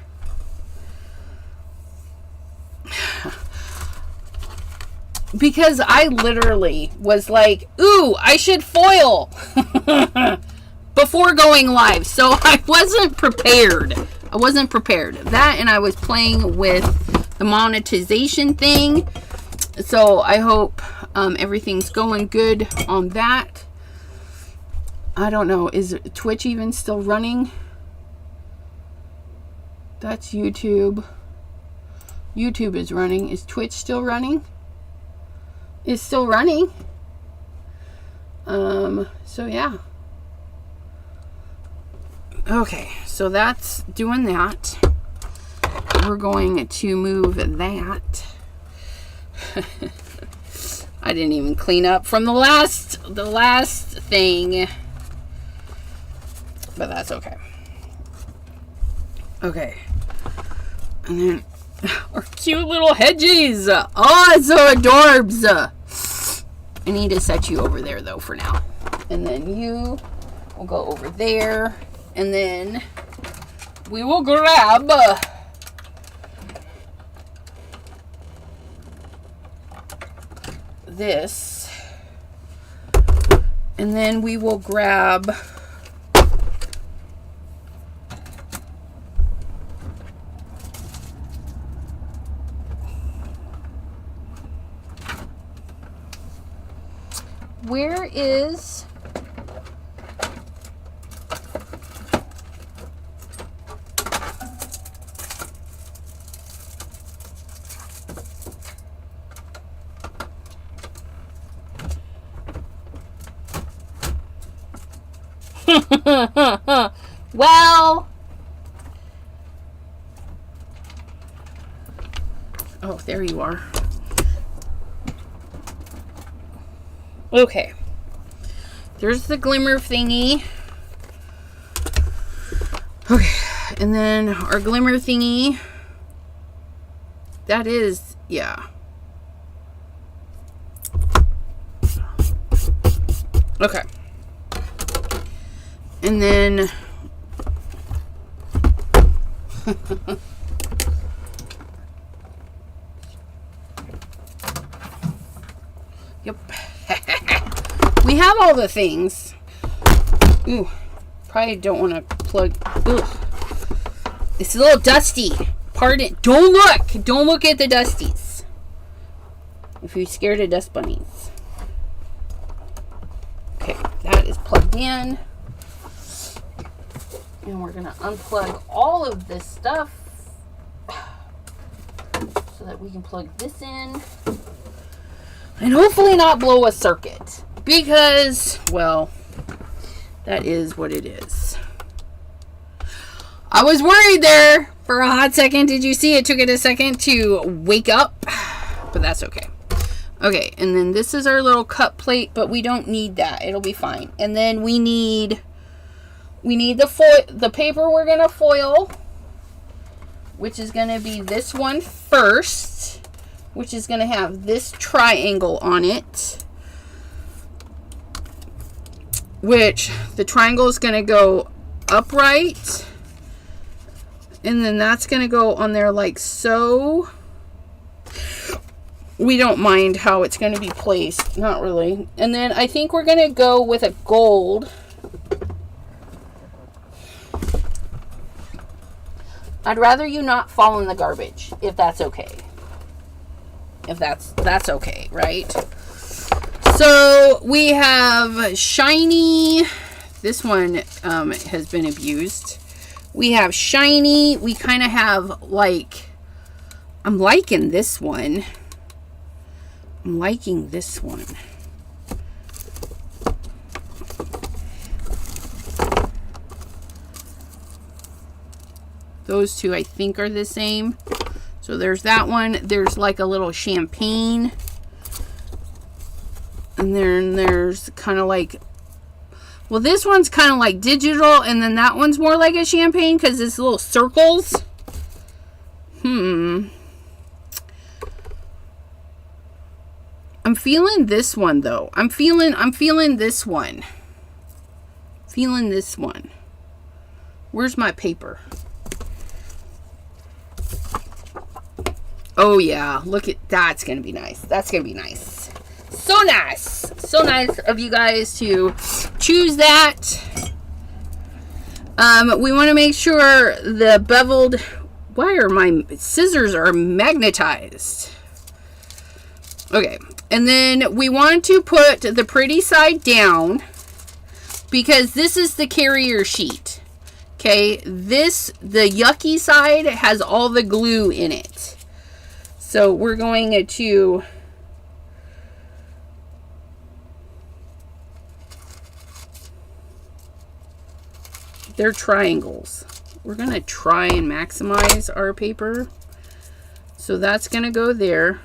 Because I literally was like, ooh, I should foil before going live. So I wasn't prepared. That, and I was playing with the monetization thing. So I hope everything's going good on that. I don't know. Is Twitch even still running? That's YouTube. YouTube is running. Is Twitch still running? It's still running. So yeah. Okay, so that's doing that. We're going to move that. I didn't even clean up from the last thing. But that's okay. Okay. And then our cute little hedgies. Oh, it's so adorbs. I need to set you over there though for now. And then you will go over there. And then we will grab this. And then we will grab where is well, oh, there you are. Okay, there's the glimmer thingy. Okay, and then our glimmer thingy, that is, yeah. Okay. And then yep. We have all the things. Ooh, probably don't want to plug. Ooh, it's a little dusty. Pardon. Don't look at the dusties. If you're scared of dust bunnies. Okay, that is plugged in. And we're going to unplug all of this stuff so that we can plug this in. And hopefully not blow a circuit. Because, well, that is what it is. I was worried there for a hot second. Did you see it took it a second to wake up? But that's okay. Okay, and then this is our little cut plate, but we don't need that. It'll be fine. And then we need the foil, the paper we're going to foil, which is going to be this one first, which is going to have this triangle on it, which the triangle is going to go upright, and then that's going to go on there like so. We don't mind how it's going to be placed, not really. And then I think we're going to go with a gold. I'd rather you not fall in the garbage, if that's okay. If that's okay, right? So we have shiny. This one has been abused. We have shiny. We kind of have like, I'm liking this one. I'm liking this one. Those two I think are the same. So there's that one. There's like a little champagne. And then there's kind of like, well, this one's kind of like digital, and then that one's more like a champagne because it's little circles. I'm feeling this one though. I'm feeling this one. Feeling this one. Where's my paper? Oh yeah, look at that's gonna be nice. That's gonna be nice. So nice. So nice of you guys to choose that. We want to make sure the beveled, why are my scissors are magnetized? Okay, and then we want to put the pretty side down because this is the carrier sheet. Okay, the yucky side has all the glue in it. So we're going to they're triangles. We're going to try and maximize our paper. So that's going to go there.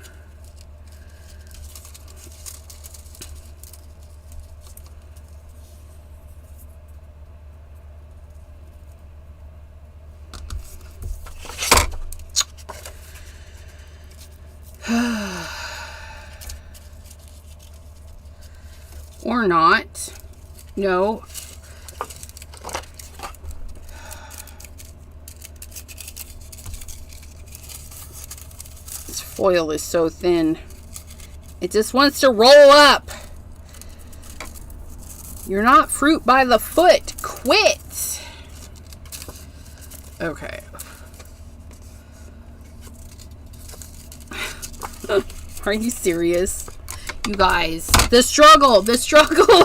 Or not. No. This foil is so thin. It just wants to roll up. You're not fruit by the foot. Quit. Okay. Are you serious? You guys, the struggle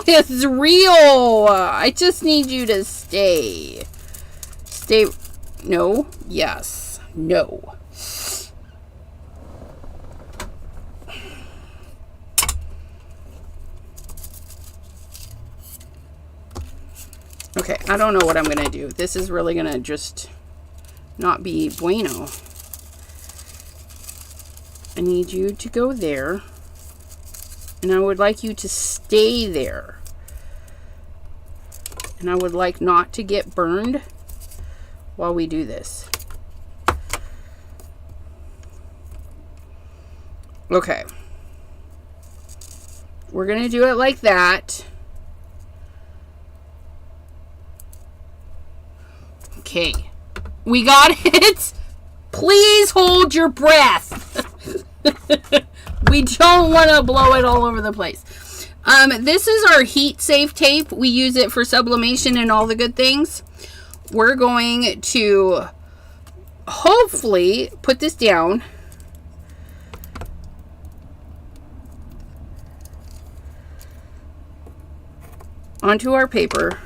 is real. I just need you to stay. No, yes, no. Okay, I don't know what I'm gonna do. This is really gonna just not be bueno. I need you to go there. And I would like you to stay there. And I would like not to get burned while we do this. Okay. We're going to do it like that. Okay. We got it. Please hold your breath. We don't want to blow it all over the place. This is our heat safe tape. We use it for sublimation and all the good things. We're going to hopefully put this down. Onto our paper.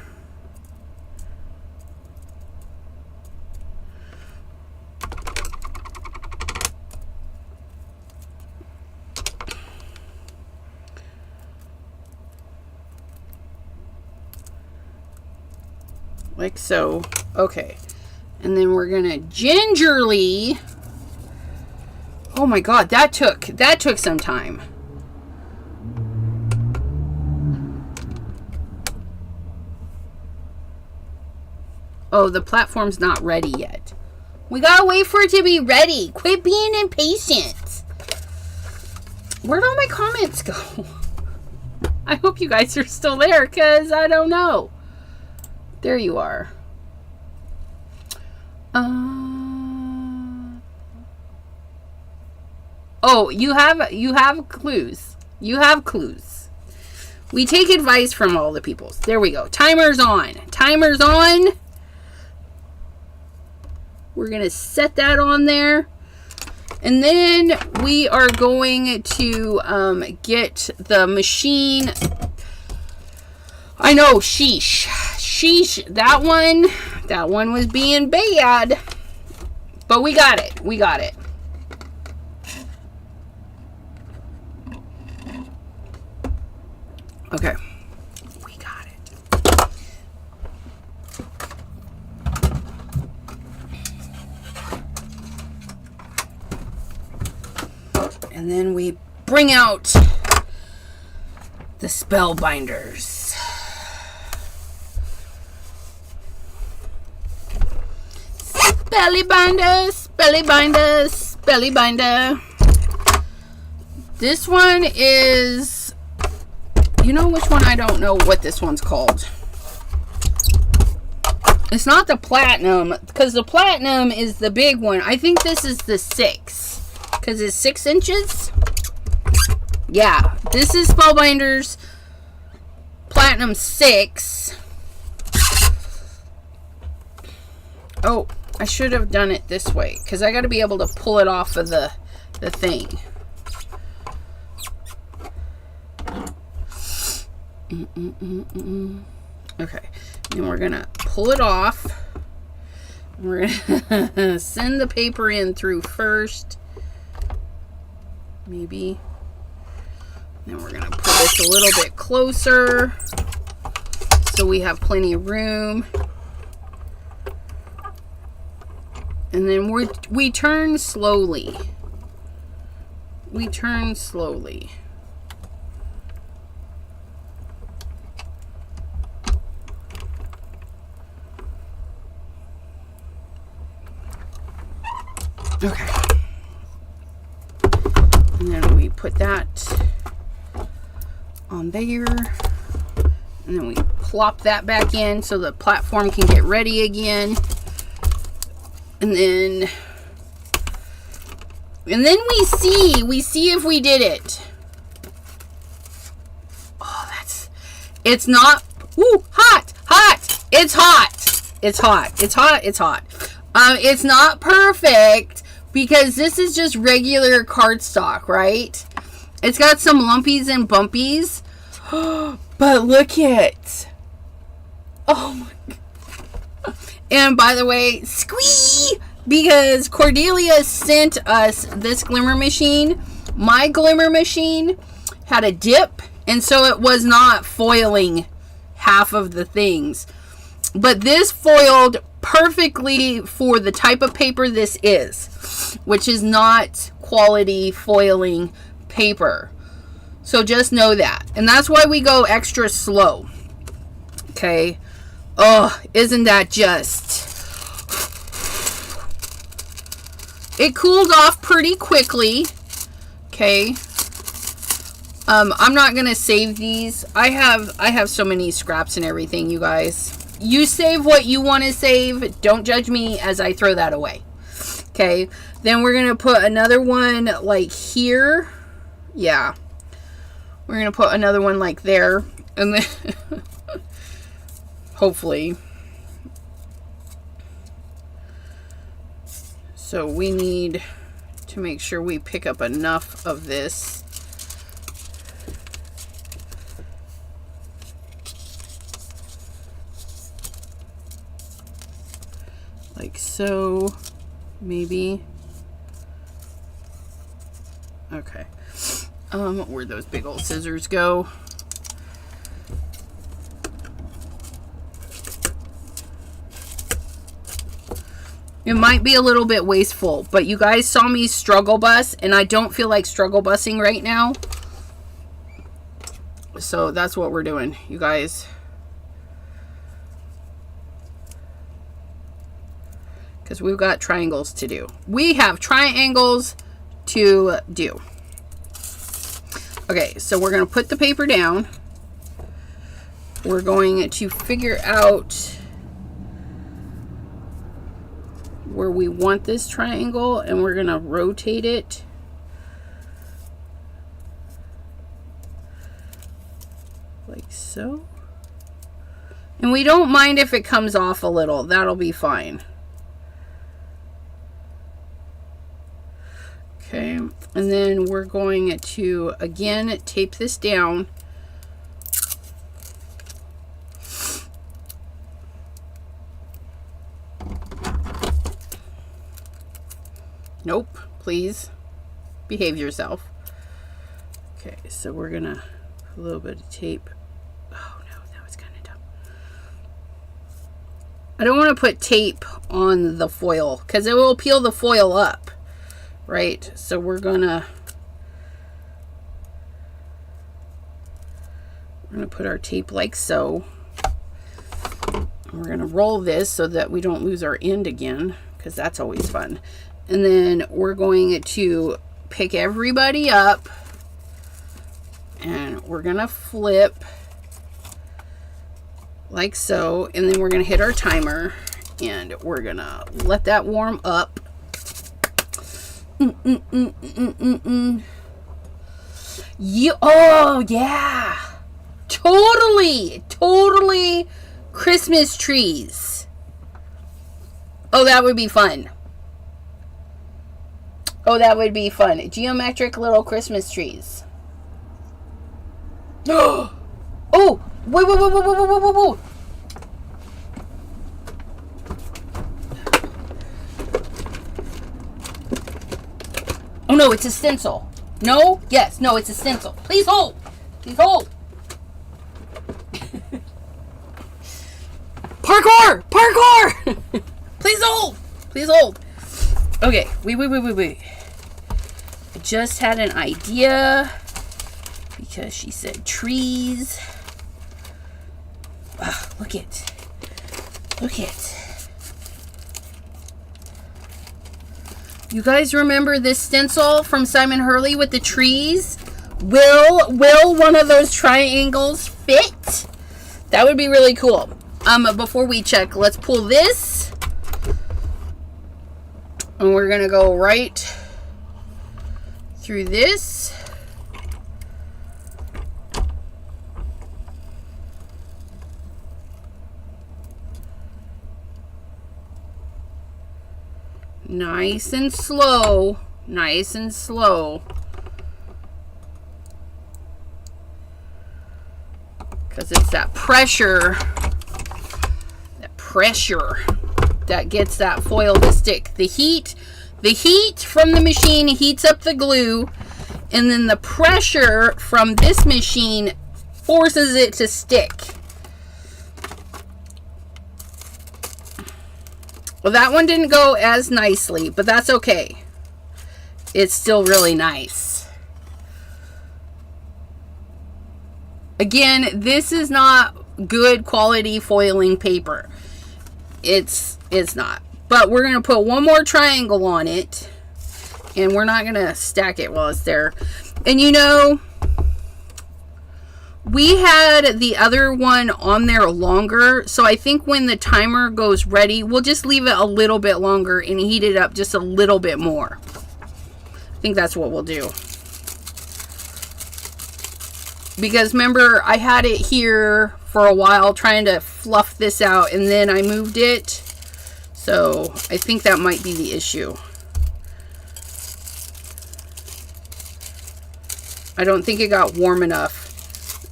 Like so. Okay. And then we're gonna gingerly. Oh my god, that took some time. Oh, the platform's not ready yet. We gotta wait for it to be ready. Quit being impatient. Where'd all my comments go? I hope you guys are still there, because I don't know. There you are. Oh, you have clues. You have clues. We take advice from all the peoples. There we go. Timer's on. Timer's on. We're going to set that on there. And then we are going to get the machine. I know, sheesh. Sheesh, that one was being bad. But we got it. We got it. Okay. We got it. And then we bring out the spellbinders. Belly binders, belly binders, belly binder. This one is, you know which one? I don't know what this one's called. It's not the platinum, because the platinum is the big one. I think this is the 6, because it's 6 inches. Yeah, this is Spellbinders Platinum 6. Oh, I should have done it this way, because I got to be able to pull it off of the thing. Okay, and we're going to pull it off. We're going to send the paper in through first. Maybe. Then we're going to pull this a little bit closer so we have plenty of room. And then we turn slowly. We turn slowly. Okay. And then we put that on there. And then we plop that back in so the platform can get ready again. And then we see if we did it. Oh, it's not, hot. It's hot. It's not perfect because this is just regular cardstock, right? It's got some lumpies and bumpies. But look it. Oh my God. And by the way, squee! Because Cordelia sent us this glimmer machine. My glimmer machine had a dip, and so it was not foiling half of the things. But this foiled perfectly for the type of paper this is, which is not quality foiling paper. So just know that. And that's why we go extra slow. Okay. Oh, isn't that just... It cooled off pretty quickly. Okay. I'm not going to save these. I have so many scraps and everything, you guys. You save what you want to save. Don't judge me as I throw that away. Okay. Then we're going to put another one like here. Yeah. We're going to put another one like there. And then hopefully. So we need to make sure we pick up enough of this. Like so, maybe. Okay. Where'd those big old scissors go? It might be a little bit wasteful, but you guys saw me struggle bus, and I don't feel like struggle bussing right now. So that's what we're doing, you guys. Because we've got triangles to do. We have triangles to do. Okay, so we're going to put the paper down. We're going to figure out where we want this triangle, and we're going to rotate it. Like so. And we don't mind if it comes off a little. That'll be fine. Okay, and then we're going to, again, tape this down. Nope, please behave yourself. Okay, so we're gonna put a little bit of tape. Oh no, that was kind of dumb. I don't want to put tape on the foil because it will peel the foil up, right? So we're gonna put our tape like so. We're gonna roll this so that we don't lose our end again, because that's always fun. And then we're going to pick everybody up, and we're gonna flip like so, and then we're gonna hit our timer, and we're gonna let that warm up. Oh yeah, totally Christmas trees. Oh, that would be fun. Oh, that would be fun. Geometric little Christmas trees. Oh, whoa. Oh no, it's a stencil. No? Yes, no, it's a stencil. Please hold. Please hold. Parkour! Please hold. Please hold. Okay, wait. I just had an idea because she said trees. Wow, look it. You guys remember this stencil from Simon Hurley with the trees? Will one of those triangles fit? That would be really cool. Before we check, let's pull this. And we're going to go right through this. Nice and slow. Because it's that pressure that gets that foil to stick. The heat from the machine heats up the glue, and then the pressure from this machine forces it to stick. Well, that one didn't go as nicely, but that's okay. It's still really nice. Again, this is not good quality foiling paper. It's not. But we're going to put one more triangle on it, and we're not going to stack it while it's there. And you know, we had the other one on there longer, so I think when the timer goes ready, we'll just leave it a little bit longer and heat it up just a little bit more. I think that's what we'll do. Because remember, I had it here for a while trying to fluff this out, and then I moved it. So I think that might be the issue. I don't think it got warm enough.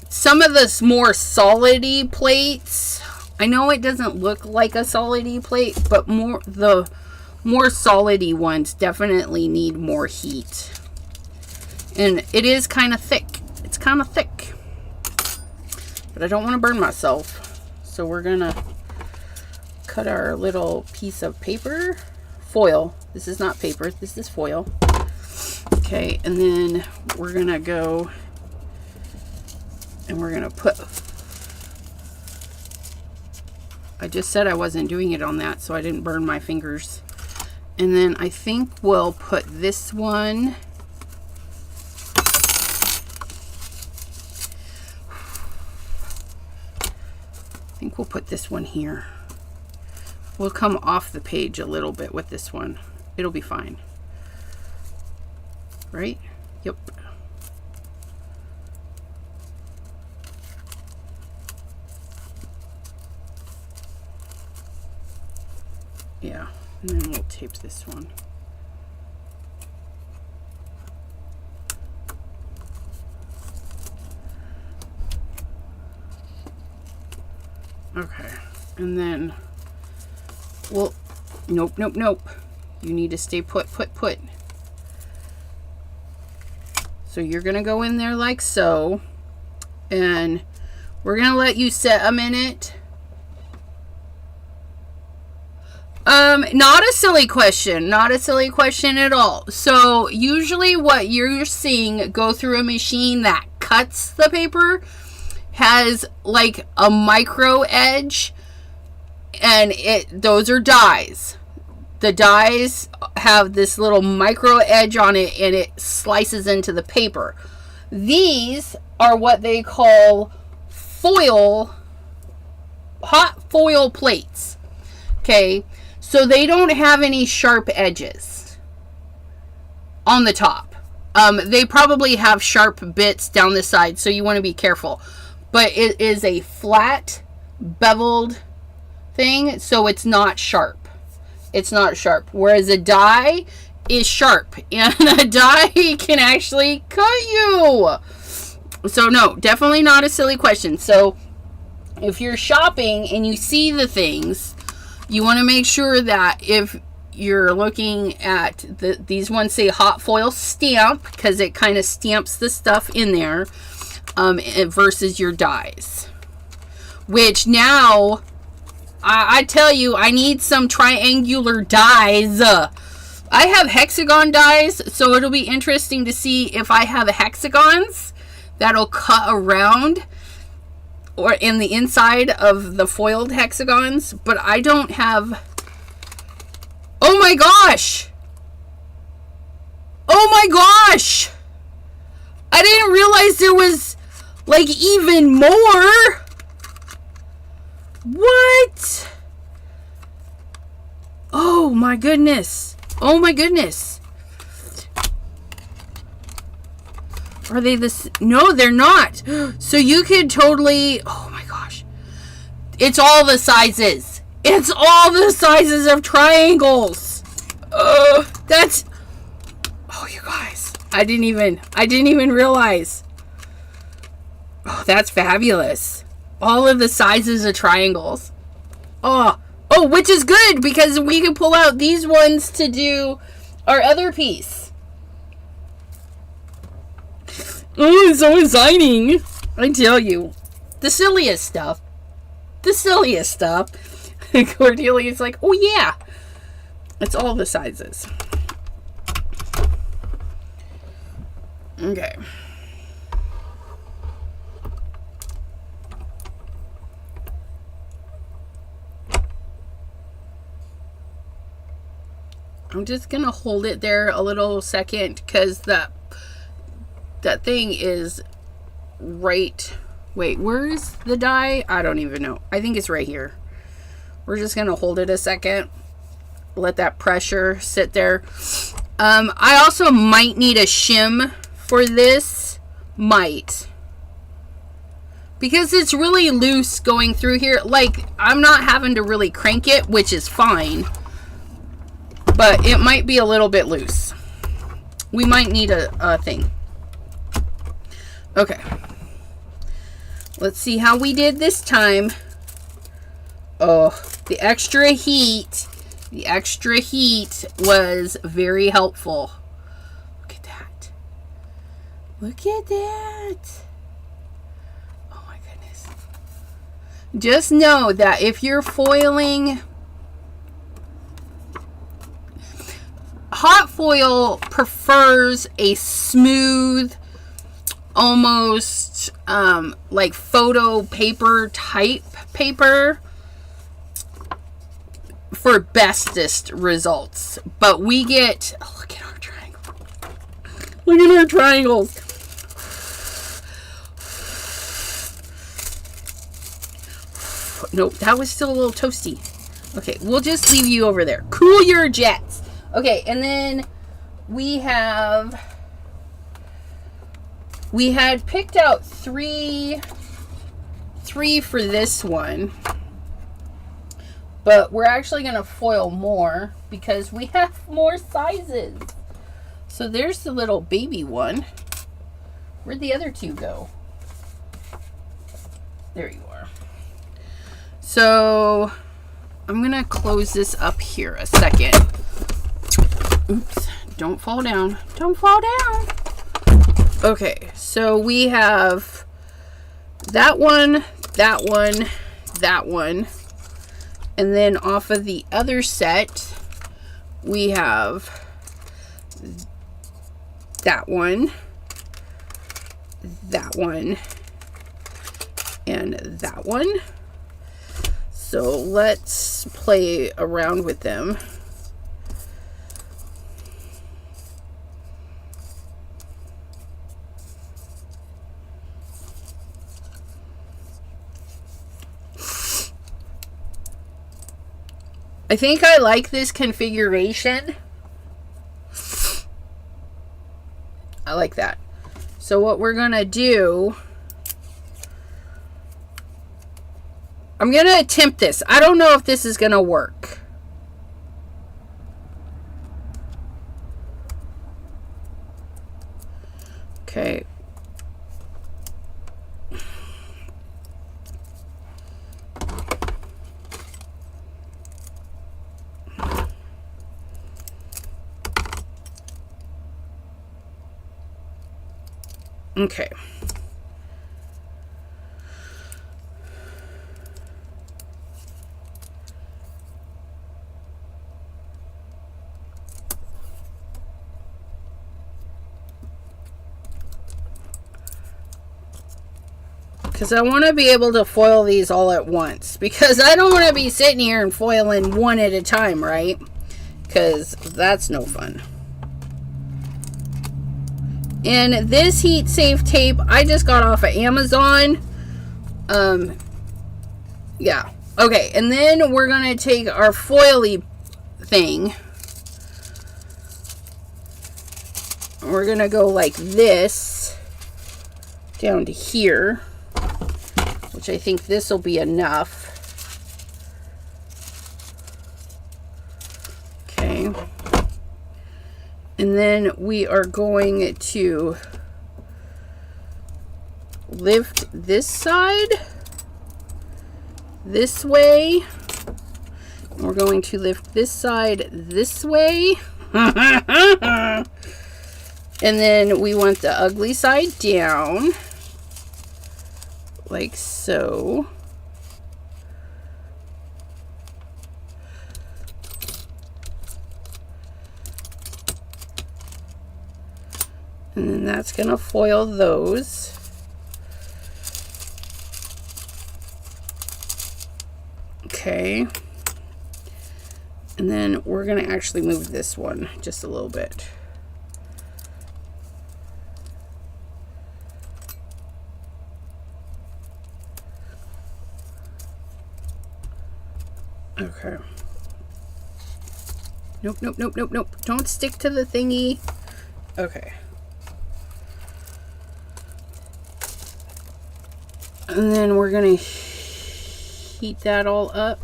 Some of the more solidy plates, I know it doesn't look like a solidy plate, but the more solidy ones definitely need more heat. And it is kind of thick. It's kind of thick. But I don't want to burn myself. So we're going to cut our little piece of paper. Foil. This is not paper. This is foil. Okay, and then we're going to go and we're going to put... I just said I wasn't doing it on that, so I didn't burn my fingers. And then I think we'll put this one... I think we'll put this one here. We'll come off the page a little bit with this one. It'll be fine. Right? Yep. Yeah. And then we'll tape this one. Okay, and then, well, nope. You need to stay put. So you're going to go in there like so, and we're going to let you set a minute. Not a silly question at all. So usually what you're seeing go through a machine that cuts the paper has like a micro edge, and those are dies. The dies have this little micro edge on it, and it slices into the paper. These are what they call hot foil plates. Okay, so they don't have any sharp edges on the top. They probably have sharp bits down the side, so you want to be careful. But it is a flat, beveled thing, so it's not sharp. Whereas a die is sharp, and a die can actually cut you. So no, definitely not a silly question. So if you're shopping and you see the things, you want to make sure that if you're looking at these ones say hot foil stamp, because it kind of stamps the stuff in there. Versus your dies, which now I tell you, I need some triangular dies I have hexagon dies, so it'll be interesting to see if I have hexagons that'll cut around or in the inside of the foiled hexagons, but I don't have... Oh my gosh! Oh my gosh! I didn't realize there was like even more. What? Oh my goodness. Oh my goodness. Are they this? No, they're not. So you could totally... Oh my gosh. It's all the sizes. It's all the sizes of triangles. That's... Oh, you guys. I didn't even realize. Oh, that's fabulous. All of the sizes of triangles. Oh, which is good because we can pull out these ones to do our other piece. Oh, it's so exciting. I tell you. The silliest stuff. The silliest stuff. Cordelia's like, oh yeah. It's all the sizes. Okay. I'm just gonna hold it there a little second because that thing is right. Wait, where's the die? I don't even know. I think it's right here. We're just gonna hold it a second. Let that pressure sit there. I also might need a shim for this. Might. Because it's really loose going through here. Like, I'm not having to really crank it, which is fine. But it might be a little bit loose. We might need a thing. Okay. Let's see how we did this time. Oh, the extra heat. The extra heat was very helpful. Look at that. Look at that. Oh my goodness. Just know that if you're foiling... Hot foil prefers a smooth, almost like photo paper type paper for bestest results. But we get... Oh, look at our triangle. Look at our triangles. Nope, that was still a little toasty. Okay, we'll just leave you over there. Cool your jets. Okay, and then we had picked out three for this one, but we're actually going to foil more because we have more sizes. So there's the little baby one. Where'd the other two go? There you are. So I'm going to close this up here a second. Oops, don't fall down. Don't fall down. Okay, so we have that one, that one, that one. And then off of the other set, we have that one, and that one. So let's play around with them. I think I like this configuration. I like that. So what we're going to do, I'm going to attempt this. I don't know if this is going to work. Okay. Okay. Because I want to be able to foil these all at once. Because I don't want to be sitting here and foiling one at a time, right? Because that's no fun. And this heat safe tape I just got off of Amazon. Yeah. Okay, and then we're going to take our foily thing. We're going to go like this down to here, which I think this will be enough. Okay. And then we are going to lift this side this way. We're going to lift this side this way. And then we want the ugly side down. Like so. And then that's going to foil those. Okay. And then we're going to actually move this one just a little bit. Okay. Nope, nope, nope, nope, nope. Don't stick to the thingy. Okay. And then we're going to heat that all up.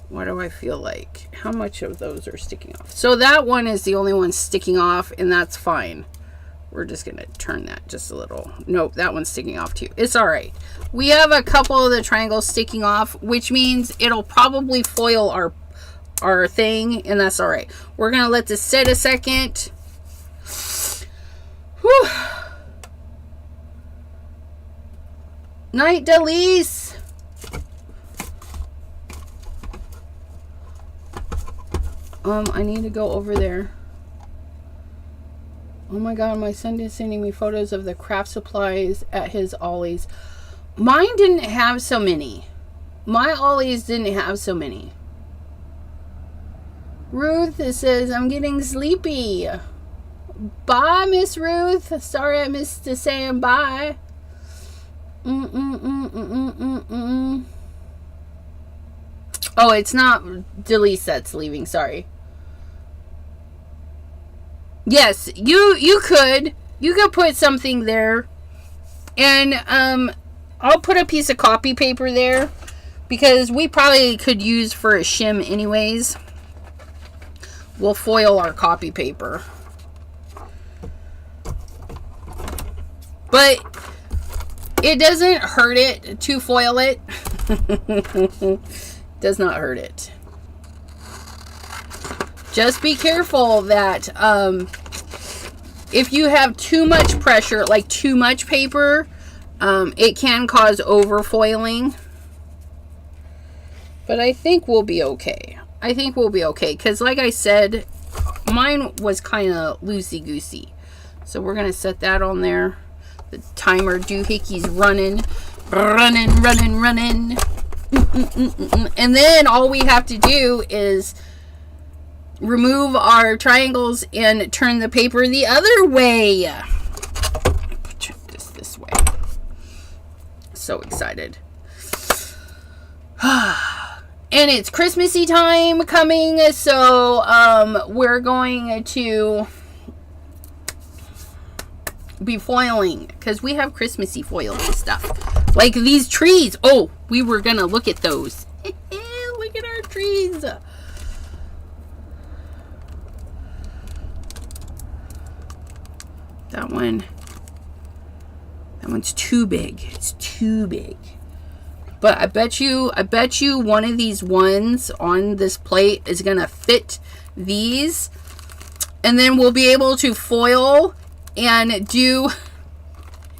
What do I feel like? How much of those are sticking off? So that one is the only one sticking off, and that's fine. We're just going to turn that just a little. Nope, that one's sticking off too. It's all right. We have a couple of the triangles sticking off, which means it'll probably foil our thing, and that's all right. We're going to let this sit a second. Whew. Night, Delise. I need to go over there. Oh my god, my son is sending me photos of the craft supplies at his Ollie's. Mine didn't have so many. My Ollie's didn't have so many. Ruth says, I'm getting sleepy. Bye, Miss Ruth. Sorry I missed to saying bye. Oh, it's not Delise that's leaving. Sorry. Yes, you could put something there, and I'll put a piece of copy paper there because we probably could use for a shim anyways. We'll foil our copy paper, but it doesn't hurt it to foil it. Does not hurt it. Just be careful that if you have too much pressure, like too much paper, it can cause overfoiling. But I think we'll be okay. I think we'll be okay. Because like I said, mine was kind of loosey-goosey. So we're going to set that on there. The timer doohickeys running. Running. And then all we have to do is remove our triangles and turn the paper the other way. Put this way. So excited. And it's Christmassy time coming, so we're going to be foiling because we have Christmassy foils and stuff. Like these trees. Oh, we were gonna look at those. Look at our trees. That one's too big. It's too big. But I bet you one of these ones on this plate is gonna fit these, and then we'll be able to foil and do.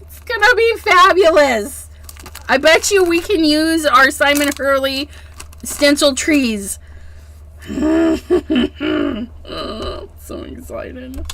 It's gonna be fabulous. I bet you we can use our Simon Hurley stencil trees. So excited.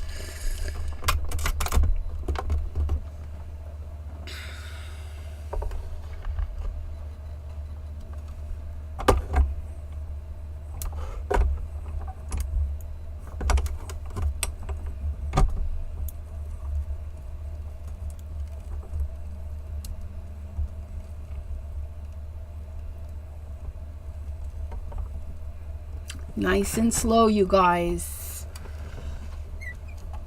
Nice and slow, you guys.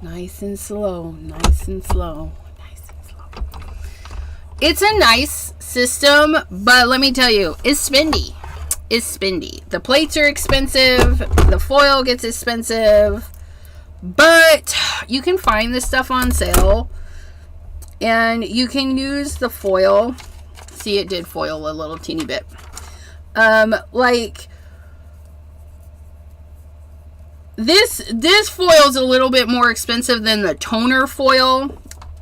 Nice and slow. Nice and slow. Nice and slow. It's a nice system, but let me tell you, it's spendy. It's spendy. The plates are expensive. The foil gets expensive. But you can find this stuff on sale. And you can use the foil. See, it did foil a little teeny bit. Like... This foil is a little bit more expensive than the toner foil.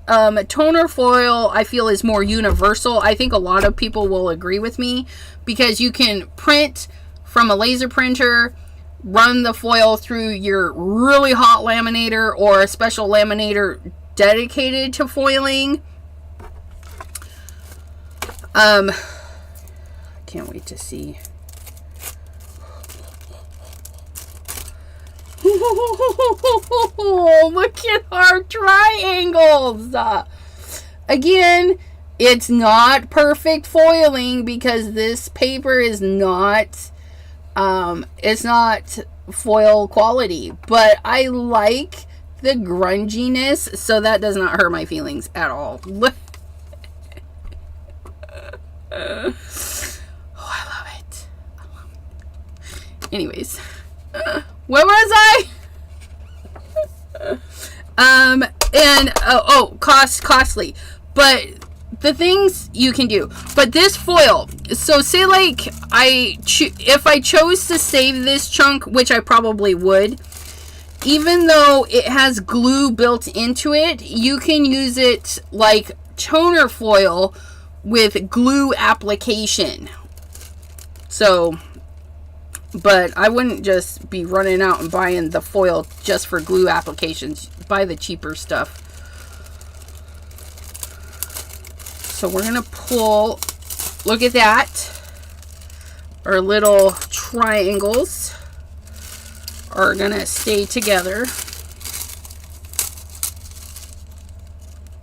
Toner foil, I feel, is more universal. I think a lot of people will agree with me because you can print from a laser printer, run the foil through your really hot laminator or a special laminator dedicated to foiling. Can't wait to see. Look at our triangles. Again, it's not perfect foiling because this paper is not it's not foil quality, but I like the grunginess, so that does not hurt my feelings at all. Oh, I love it. Anyways, where was I? Costly, but the things you can do. But this foil, so say like if I chose to save this chunk, which I probably would, even though it has glue built into it, you can use it like toner foil with glue application. So, but I wouldn't just be running out and buying the foil just for glue applications. Buy the cheaper stuff. So we're going to pull, look at that. Our little triangles are going to stay together.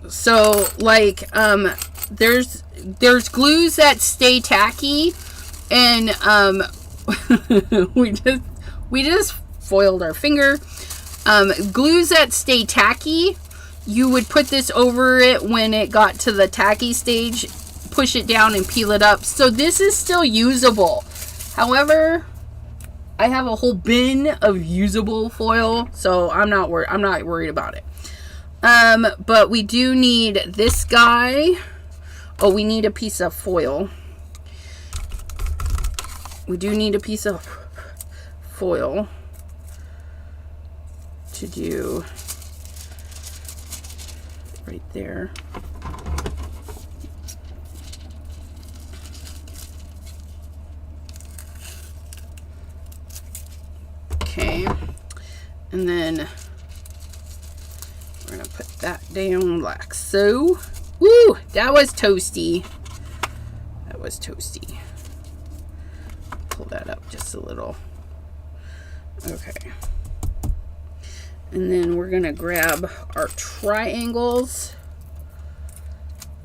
So like, there's glues that stay tacky, and we just foiled our finger. Glues that stay tacky, you would put this over it when it got to the tacky stage, push it down and peel it up. So this is still usable. However, I have a whole bin of usable foil, so I'm not worried about it. But we do need this guy. Oh, we need a piece of foil. We do need a piece of foil to do right there. Okay, and then we're gonna put that down like so. Woo, that was toasty. That was toasty. Pull that up just a little. Okay. And then we're gonna grab our triangles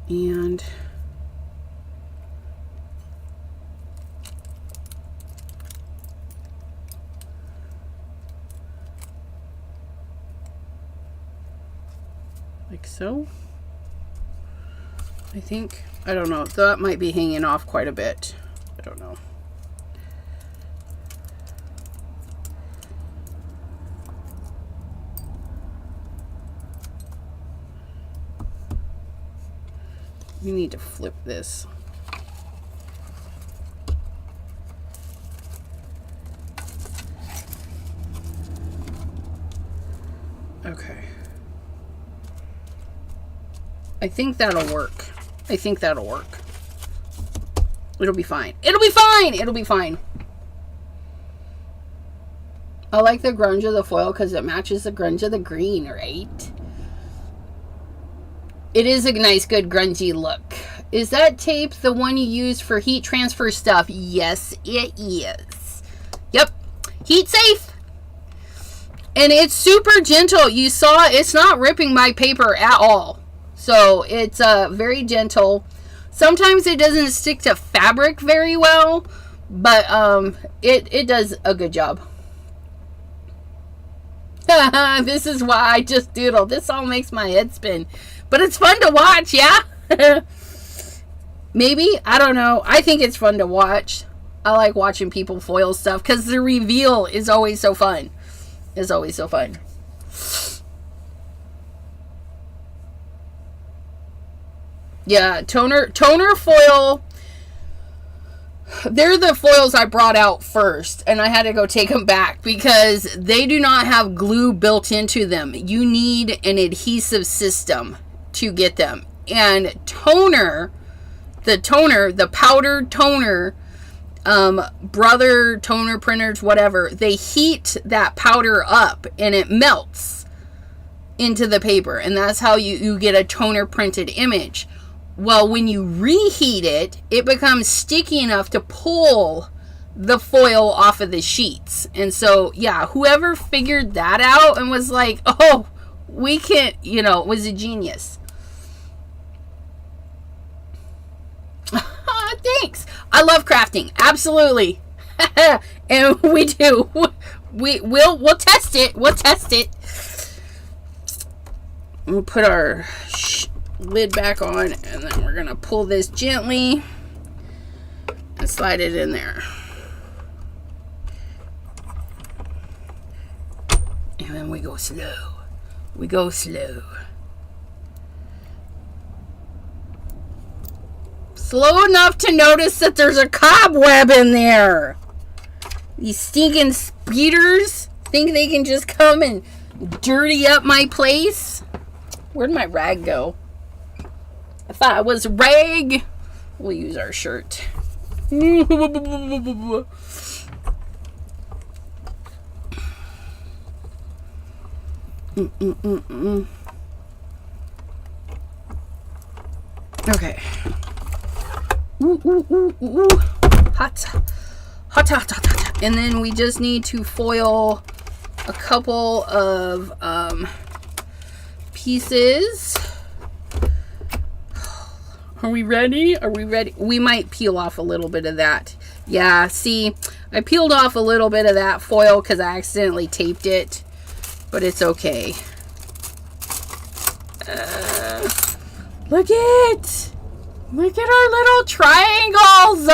and like so. I think, I don't know, that might be hanging off quite a bit. I don't know. We need to flip this. Okay. I think that'll work. I think that'll work. It'll be fine. It'll be fine. It'll be fine. I like the grunge of the foil because it matches the grunge of the green, right? It is a nice, good, grungy look. Is that tape the one you use for heat transfer stuff? Yes, it is. Yep. Heat safe. And it's super gentle. You saw it's not ripping my paper at all. So it's very gentle. Sometimes it doesn't stick to fabric very well, but it does a good job. This is why I just doodle. This all makes my head spin. But it's fun to watch, yeah? Maybe? I don't know. I think it's fun to watch. I like watching people foil stuff because the reveal is always so fun. It's always so fun. Yeah, toner foil. They're the foils I brought out first, and I had to go take them back because they do not have glue built into them. You need an adhesive system to get them. And toner, the powdered toner, Brother toner printers, whatever, they heat that powder up and it melts into the paper, and that's how you get a toner printed image. Well, when you reheat it, it becomes sticky enough to pull the foil off of the sheets. And so, yeah, whoever figured that out and was like, oh, we can't, was a genius. Thanks. I love crafting. Absolutely. And we do. We'll test it. We'll test it. We'll put our lid back on, and then we're going to pull this gently and slide it in there. And then we go slow. We go slow. Slow enough to notice that there's a cobweb in there. These stinking speeders think they can just come and dirty up my place. Where'd my rag go? I thought it was rag. We'll use our shirt. Okay. Ooh. Hot. And then we just need to foil a couple of pieces. Are we ready? We might peel off a little bit of that. Yeah, see, I peeled off a little bit of that foil because I accidentally taped it, but it's okay. Look at our little triangles.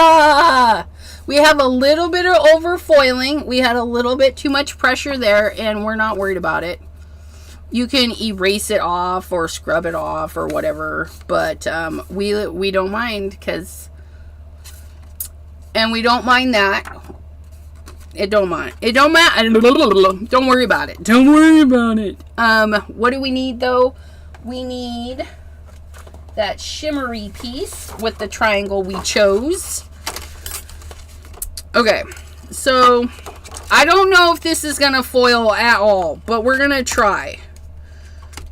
We have a little bit of overfoiling. We had a little bit too much pressure there, and we're not worried about it. You can erase it off or scrub it off or whatever, but we don't mind and we don't mind that. It don't matter. Don't worry about it. What do we need though? We need that shimmery piece with the triangle we chose. Okay, so I don't know if this is gonna foil at all, but we're gonna try.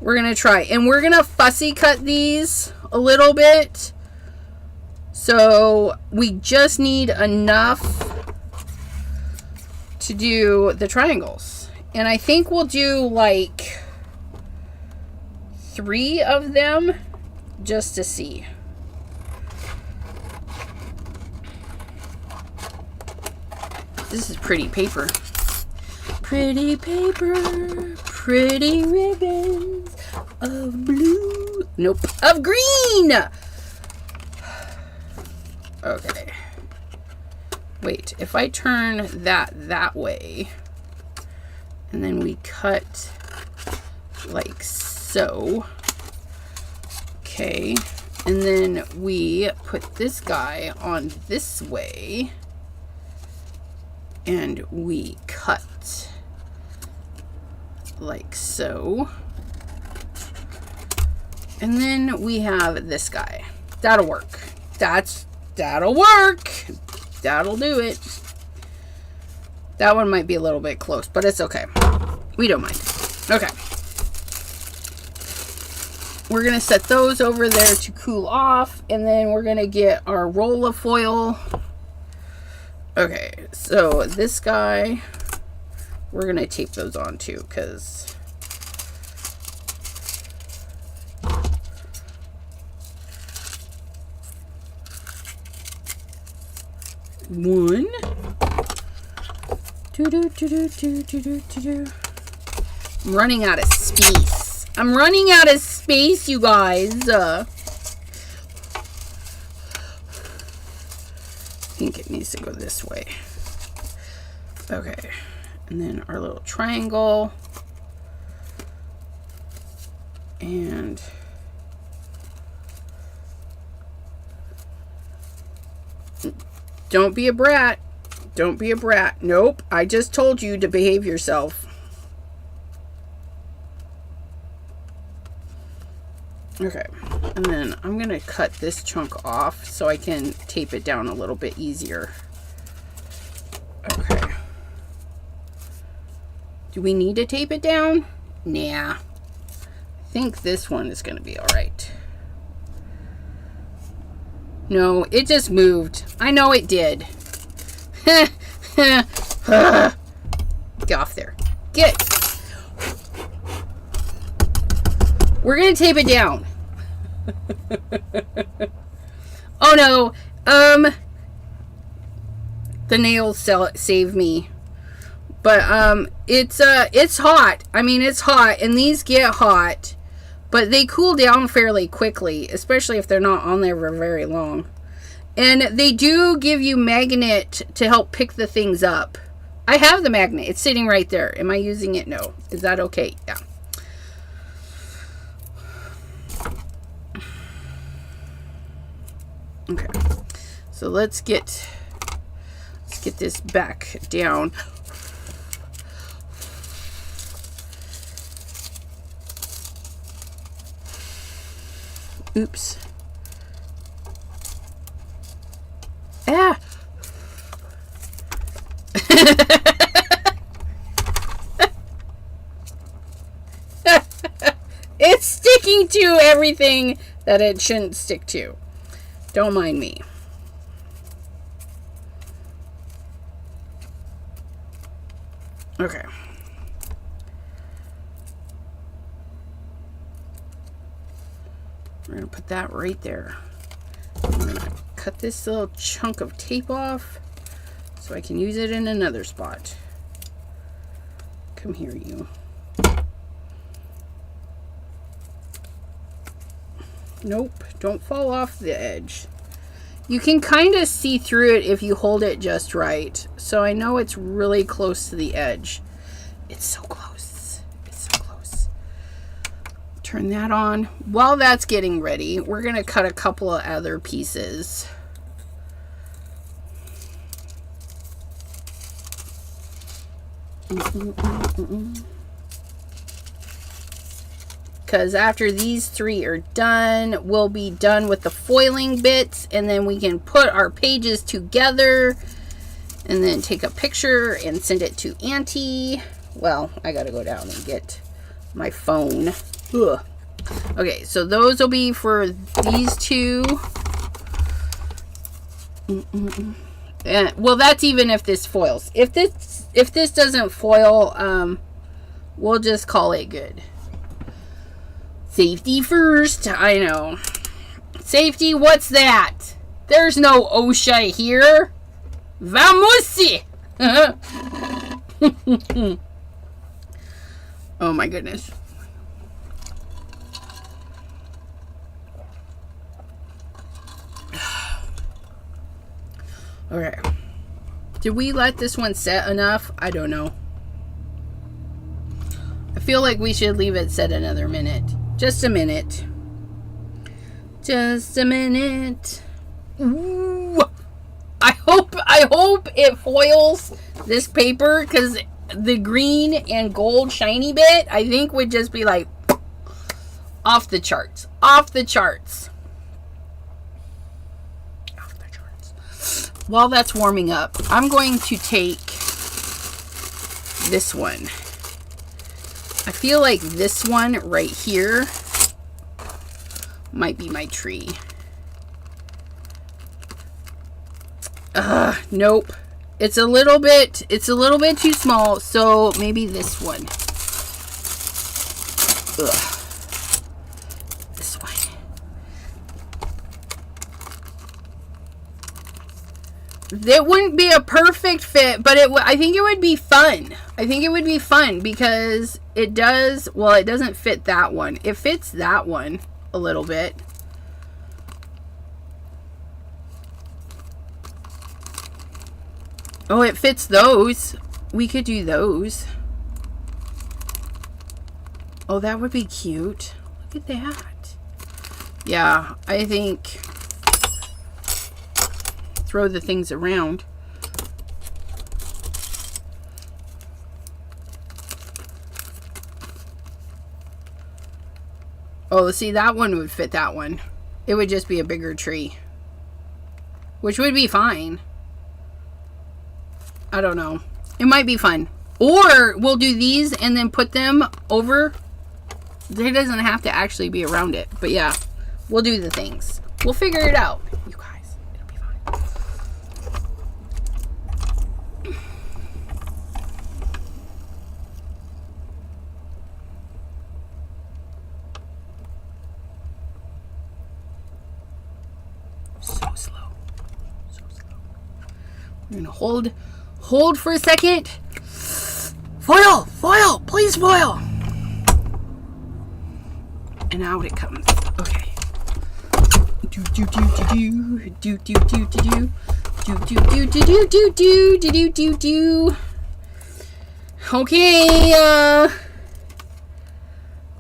And we're gonna fussy cut these a little bit. So we just need enough to do the triangles. And I think we'll do like 3 of them just to see. This is pretty paper. Pretty paper, pretty ribbons of blue. Nope, of green. Okay. Wait, if I turn that way, and then we cut like so. Okay, and then we put this guy on this way, and we cut like so. And then we have this guy. That'll work. That'll work. That'll do it. That one might be a little bit close, but it's okay. We don't mind. Okay. We're going to set those over there to cool off, and then we're going to get our roll of foil. Okay, so this guy, we're going to tape those on too, because one. I'm running out of space. I'm running out of space, you guys. I think it needs to go this way. Okay. And then our little triangle. And don't be a brat. Don't be a brat. Nope. I just told you to behave yourself. Okay. And then I'm going to cut this chunk off so I can tape it down a little bit easier. Okay. Do we need to tape it down? Nah. I think this one is going to be all right. No, it just moved. I know it did. Get off there. Get. We're going to tape it down. Oh no. The nails save me. But it's hot. I mean, it's hot, and these get hot, but they cool down fairly quickly, especially if they're not on there for very long. And they do give you magnet to help pick the things up. I have the magnet. It's sitting right there. Am I using it? No. Is that okay? Yeah. Okay. So let's get this back down. Oops. Ah. It's sticking to everything that it shouldn't stick to. Don't mind me. Okay. We're going to put that right there. I'm going to cut this little chunk of tape off so I can use it in another spot. Come here, you. Nope, don't fall off the edge. You can kind of see through it if you hold it just right. So I know it's really close to the edge. It's so close. It's so close. Turn that on. While that's getting ready, we're going to cut a couple of other pieces. Because after these three are done, we'll be done with the foiling bits, and then we can put our pages together and then take a picture and send it to Auntie. Well, I gotta go down and get my phone. Ugh. Okay, so those will be for these two. And, well, that's even if this foils. If this doesn't foil, we'll just call it good. Safety first. I know. Safety, what's that? There's no OSHA here. Vamos! Oh my goodness. Okay. Did we let this one set enough? I don't know. I feel like we should leave it set another minute. Just a minute. Just a minute. Ooh. I hope it foils this paper, because the green and gold shiny bit, I think, would just be like off the charts. Off the charts. Off the charts. While that's warming up, I'm going to take this one. I feel like this one right here might be my tree. Nope. It's a little bit too small, so maybe this one. This one. It wouldn't be a perfect fit, but I think it would be fun. I think it would be fun because it does, well, it doesn't fit that one. It fits that one a little bit. Oh, it fits those. We could do those. Oh, that would be cute. Look at that. Yeah, I think throw the things around. Oh, see, that one would fit that one. It would just be a bigger tree, which would be fine. I don't know. It might be fun. Or we'll do these and then put them over. It doesn't have to actually be around it. But yeah, we'll do the things. We'll figure it out. You guys, it'll be fine. So slow. So slow. We're going to hold for a second. Foil! Foil! Please foil! And out it comes. Okay. Do do do do do do do do do do do do do do do do do do. Okay,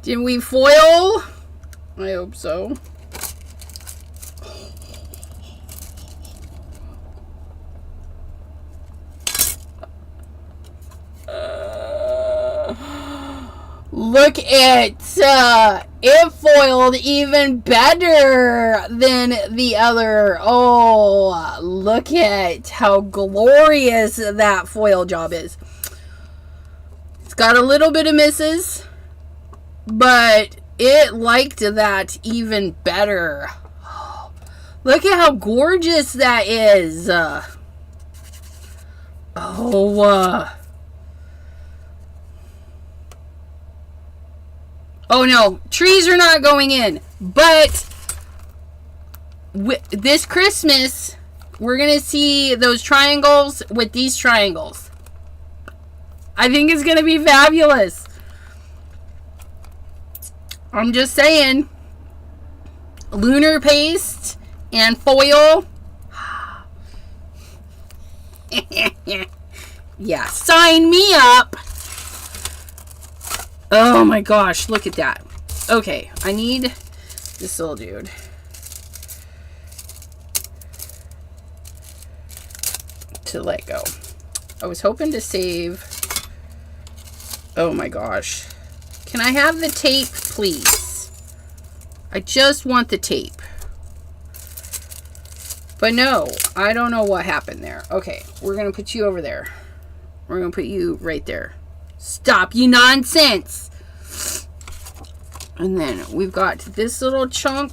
did we foil? I hope so. Look at it foiled even better than the other. Oh, look at how glorious that foil job is. It's got a little bit of misses, but it liked that even better. Look at how gorgeous that is. Oh no, trees are not going in. But this Christmas, we're going to see those triangles with these triangles. I think it's going to be fabulous. I'm just saying. Lunar paste and foil. Yeah, sign me up. Oh my gosh, look at that. Okay, I need this little dude. To let go. I was hoping to save. Oh my gosh. Can I have the tape, please? I just want the tape. But no, I don't know what happened there. Okay, we're going to put you over there. We're going to put you right there. Stop, you nonsense. And then we've got this little chunk.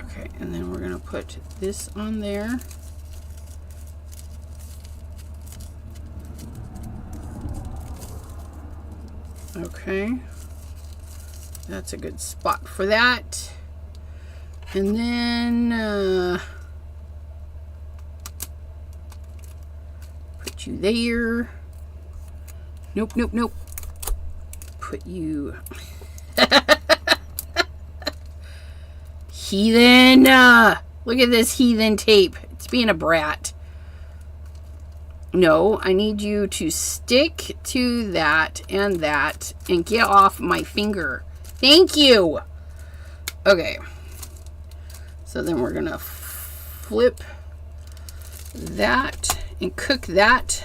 Okay, and then we're going to put this on there. Okay, that's a good spot for that. And then put you there. Nope, nope, nope. Put you. Heathen. Look at this heathen tape. It's being a brat. No, I need you to stick to that and get off my finger. Thank you. Okay. So then we're going to flip that and cook that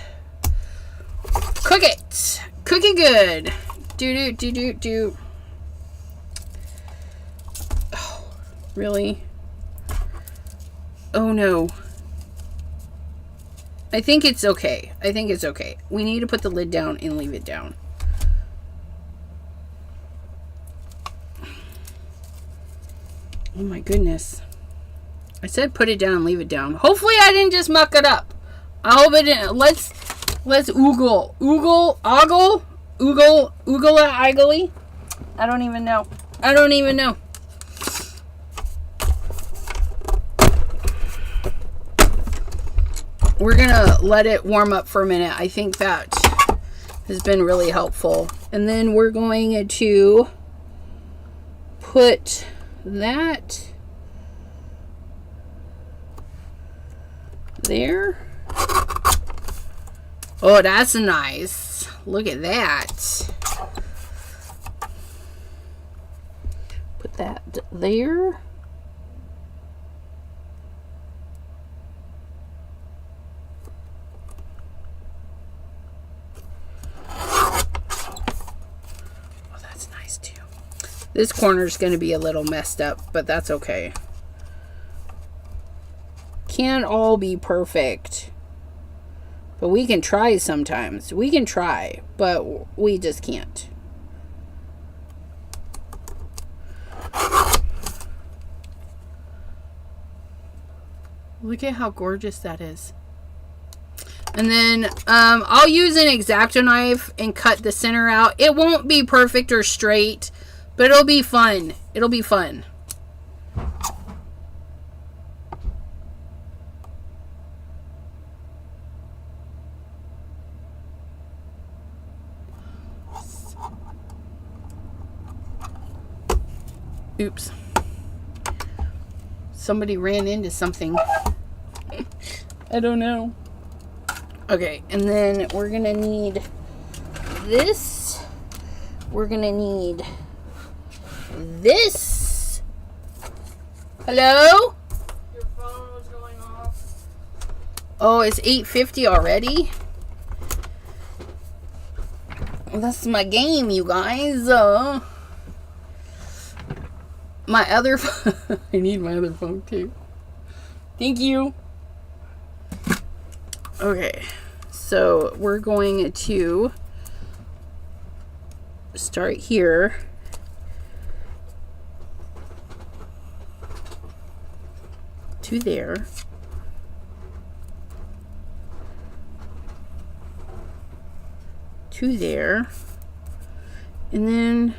cook it. Cook it good. Do. Oh, really? Oh no. I think it's okay. I think it's okay. We need to put the lid down and leave it down. Oh my goodness. I said put it down and leave it down. Hopefully I didn't just muck it up. I hope it didn't. Let's oogle. Ogle igly. I don't even know. We're gonna let it warm up for a minute. I think that has been really helpful. And then we're going to put that there. Oh, that's nice. Look at that. Put that there. This corner is going to be a little messed up, but that's okay. Can't all be perfect. But we can try sometimes. We can try, but we just can't. Look at how gorgeous that is. And then I'll use an X-Acto knife and cut the center out. It won't be perfect or straight, but it'll be fun. It'll be fun. Oops. Somebody ran into something. I don't know. Okay, and then we're gonna need this. We're gonna need this. Hello? Your phone was going off. Oh, it's 8:50 already? Well, that's my game, you guys. My other phone. I need my other phone too. Thank you. Okay, so we're going to start here. To there. To there. And then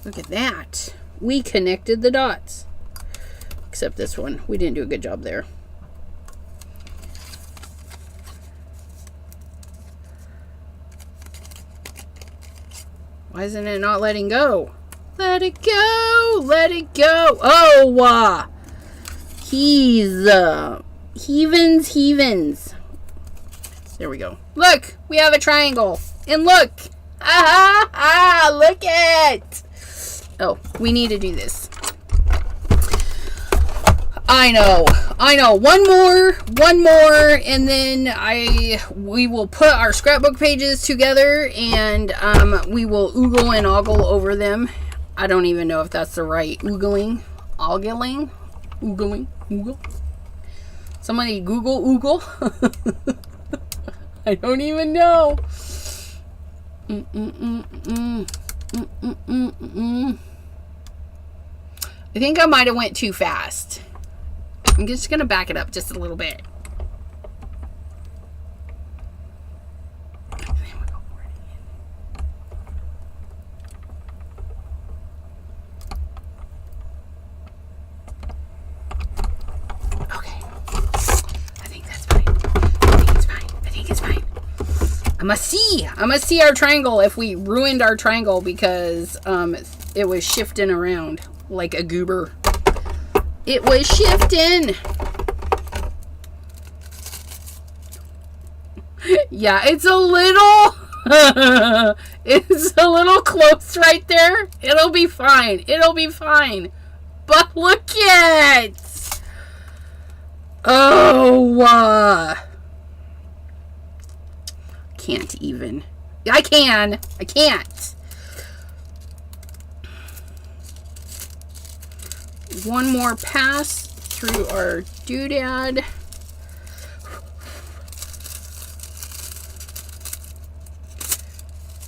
look at that. We connected the dots. Except this one. We didn't do a good job there. Why isn't it not letting go? Let it go. Let it go. Oh, heavens. There we go. Look, we have a triangle. And look. Look at. Oh, we need to do this. I know. One more, and then we will put our scrapbook pages together, and we will oogle and ogle over them. I don't even know if that's the right oogling. Oogle. Somebody Google oogle. I don't even know. I think I might have went too fast. I'm just going to back it up just a little bit. And then we'll go for it again. Okay. I think that's fine. I think it's fine. I must see our triangle if we ruined our triangle because it was shifting around like a goober. It was shifting. Yeah, it's a little it's a little close right there. It'll be fine. But look at Oh, can't even. I can. I can't. One more pass through our doodad.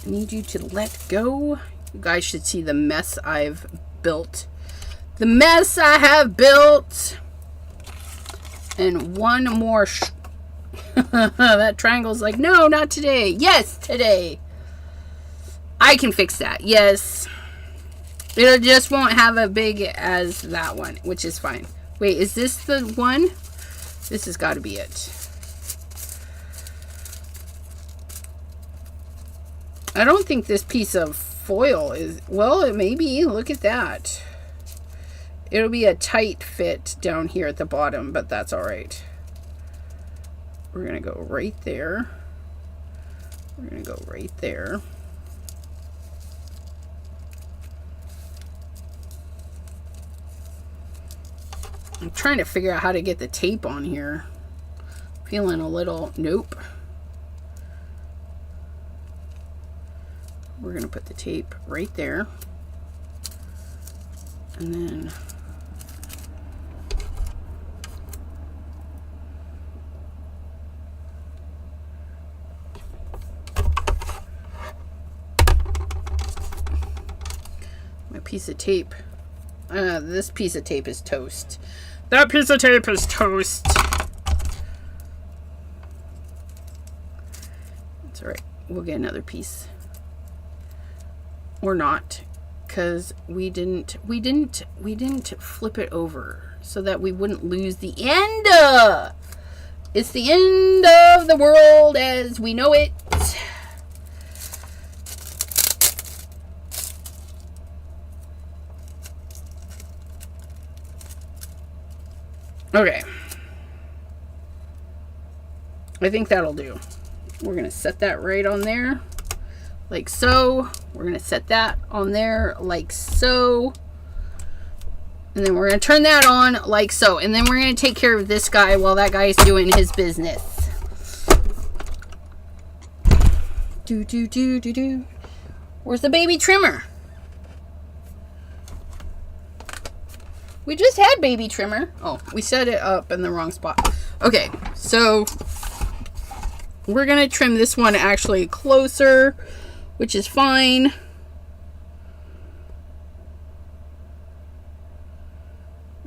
I need you to let go. You guys should see the mess I've built. The mess I have built. And one more. That triangle's like, no, not today. Yes, today. I can fix that. Yes. It just won't have as big as that one, which is fine. Wait, is this the one? This has got to be it. I don't think this piece of foil is, well, it may be. Look at that. It'll be a tight fit down here at the bottom, but that's all right. We're going to go right there. We're going to go right there. I'm trying to figure out how to get the tape on here. Feeling a little, nope. We're going to put the tape right there. And then my piece of tape. This piece of tape is toast. That piece of tape is toast. It's all right. We'll get another piece. Or not, because we didn't flip it over so that we wouldn't lose the end. It's the end of the world as we know it. Okay. I think that'll do. We're going to set that right on there. Like so. We're going to set that on there like so. And then we're going to turn that on like so. And then we're going to take care of this guy while that guy is doing his business. Do. Where's the baby trimmer? We just had baby trimmer. Oh, we set it up in the wrong spot. Okay, so we're going to trim this one actually closer, which is fine.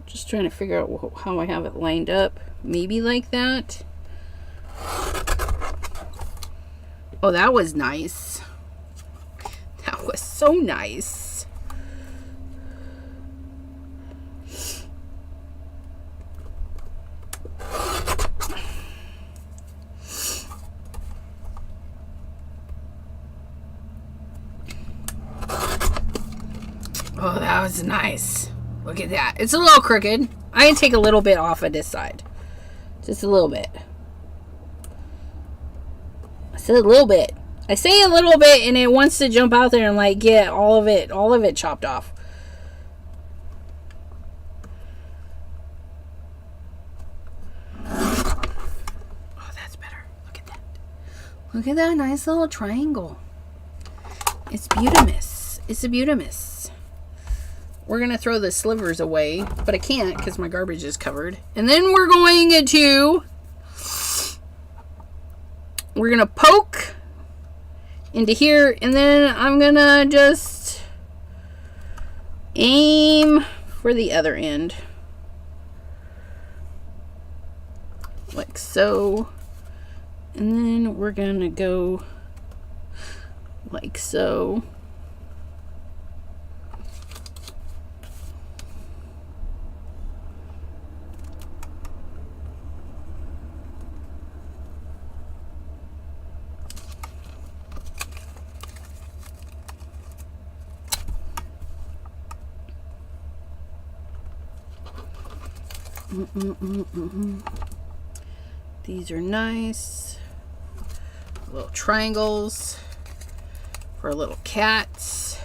Just trying to figure out how I have it lined up. Maybe like that. Oh, that was nice. That was so nice. Oh, that was nice. Look at that. It's a little crooked. I can take a little bit off of this side. Just a little bit. I said a little bit. I say a little bit and it wants to jump out there and like get all of it chopped off. Oh, that's better. Look at that. Look at that nice little triangle. It's beautimous. It's a beautimous. We're going to throw the slivers away, but I can't because my garbage is covered. And then we're going to poke into here, and then I'm going to just aim for the other end. Like so. And then we're going to go like so. These are nice little triangles for little cats.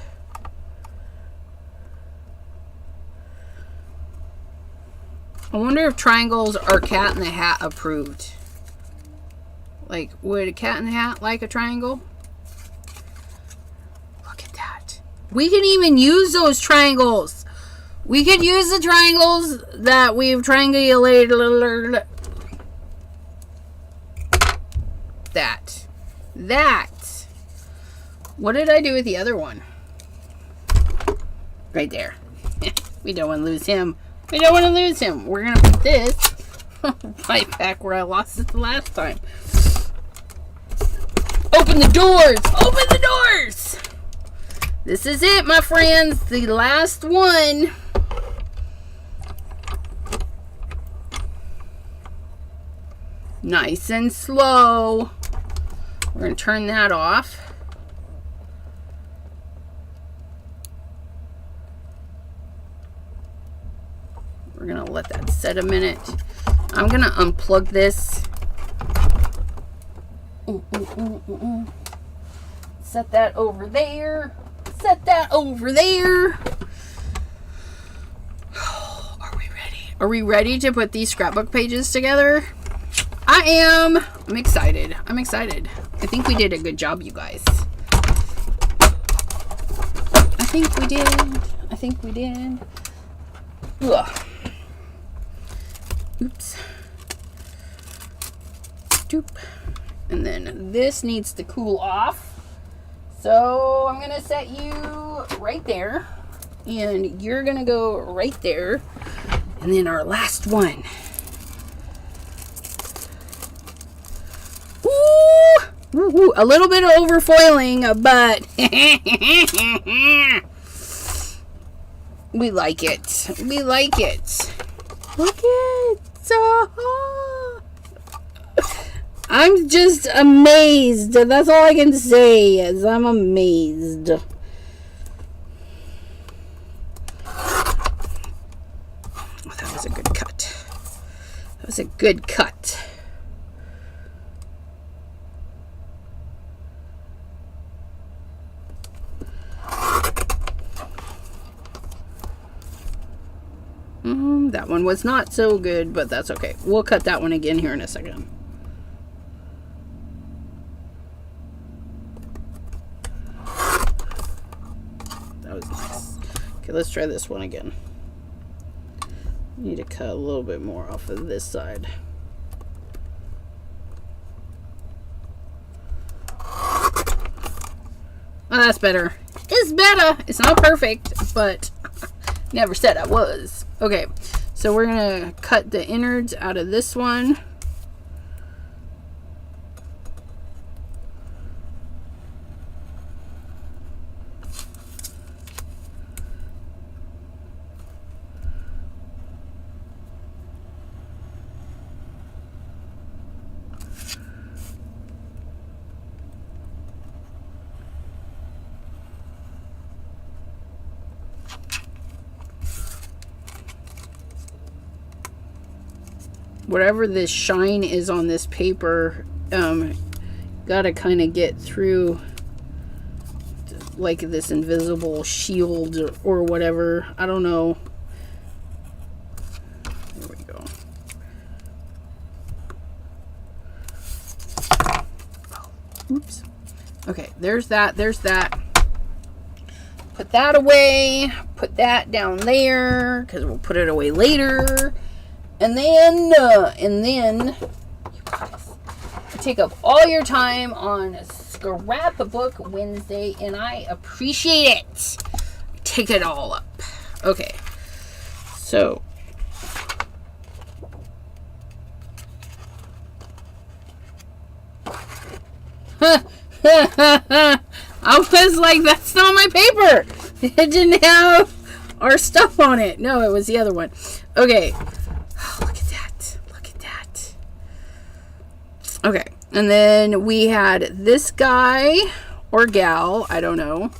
I wonder if triangles are Cat in the Hat approved. Like, would a Cat in the Hat like a triangle? Look at that. We can even use those triangles. We could use the triangles that we've triangulated. That. What did I do with the other one? Right there. We don't want to lose him. We don't want to lose him. We're going to put this right back where I lost it the last time. Open the doors! Open the doors! This is it, my friends. The last one. Nice and slow. We're going to turn that off. We're going to let that set a minute. I'm going to unplug this. Set that over there. Set that over there. Are we ready? Are we ready to put these scrapbook pages together? I am. I'm excited. I'm excited. I think we did a good job, you guys. I think we did. I think we did. Ugh. Oops. Doop. And then this needs to cool off. So I'm going to set you right there. And you're going to go right there. And then our last one. Ooh! Ooh, a little bit of overfoiling, but we like it. We like it. Look at it. I'm just amazed. That's all I can say is I'm amazed. That was a good cut. That was a good cut. That one was not so good, but that's okay. We'll cut that one again here in a second. That was nice. Okay, let's try this one again. Need to cut a little bit more off of this side. Oh, that's better. It's better. It's not perfect, but never said I was. Okay, so we're gonna cut the innards out of this one. Whatever this shine is on this paper, gotta kind of get through like this invisible shield or whatever. I don't know. There we go. Oops. Okay, there's that. There's that. Put that away. Put that down there because we'll put it away later. And then you guys, take up all your time on Scrapbook Wednesday, and I appreciate it. Take it all up. Okay, so I was like, that's not my paper. It didn't have our stuff on it. No, it was the other one. Okay. Look at that. Look at that. Okay. And then we had this guy or gal, I don't know,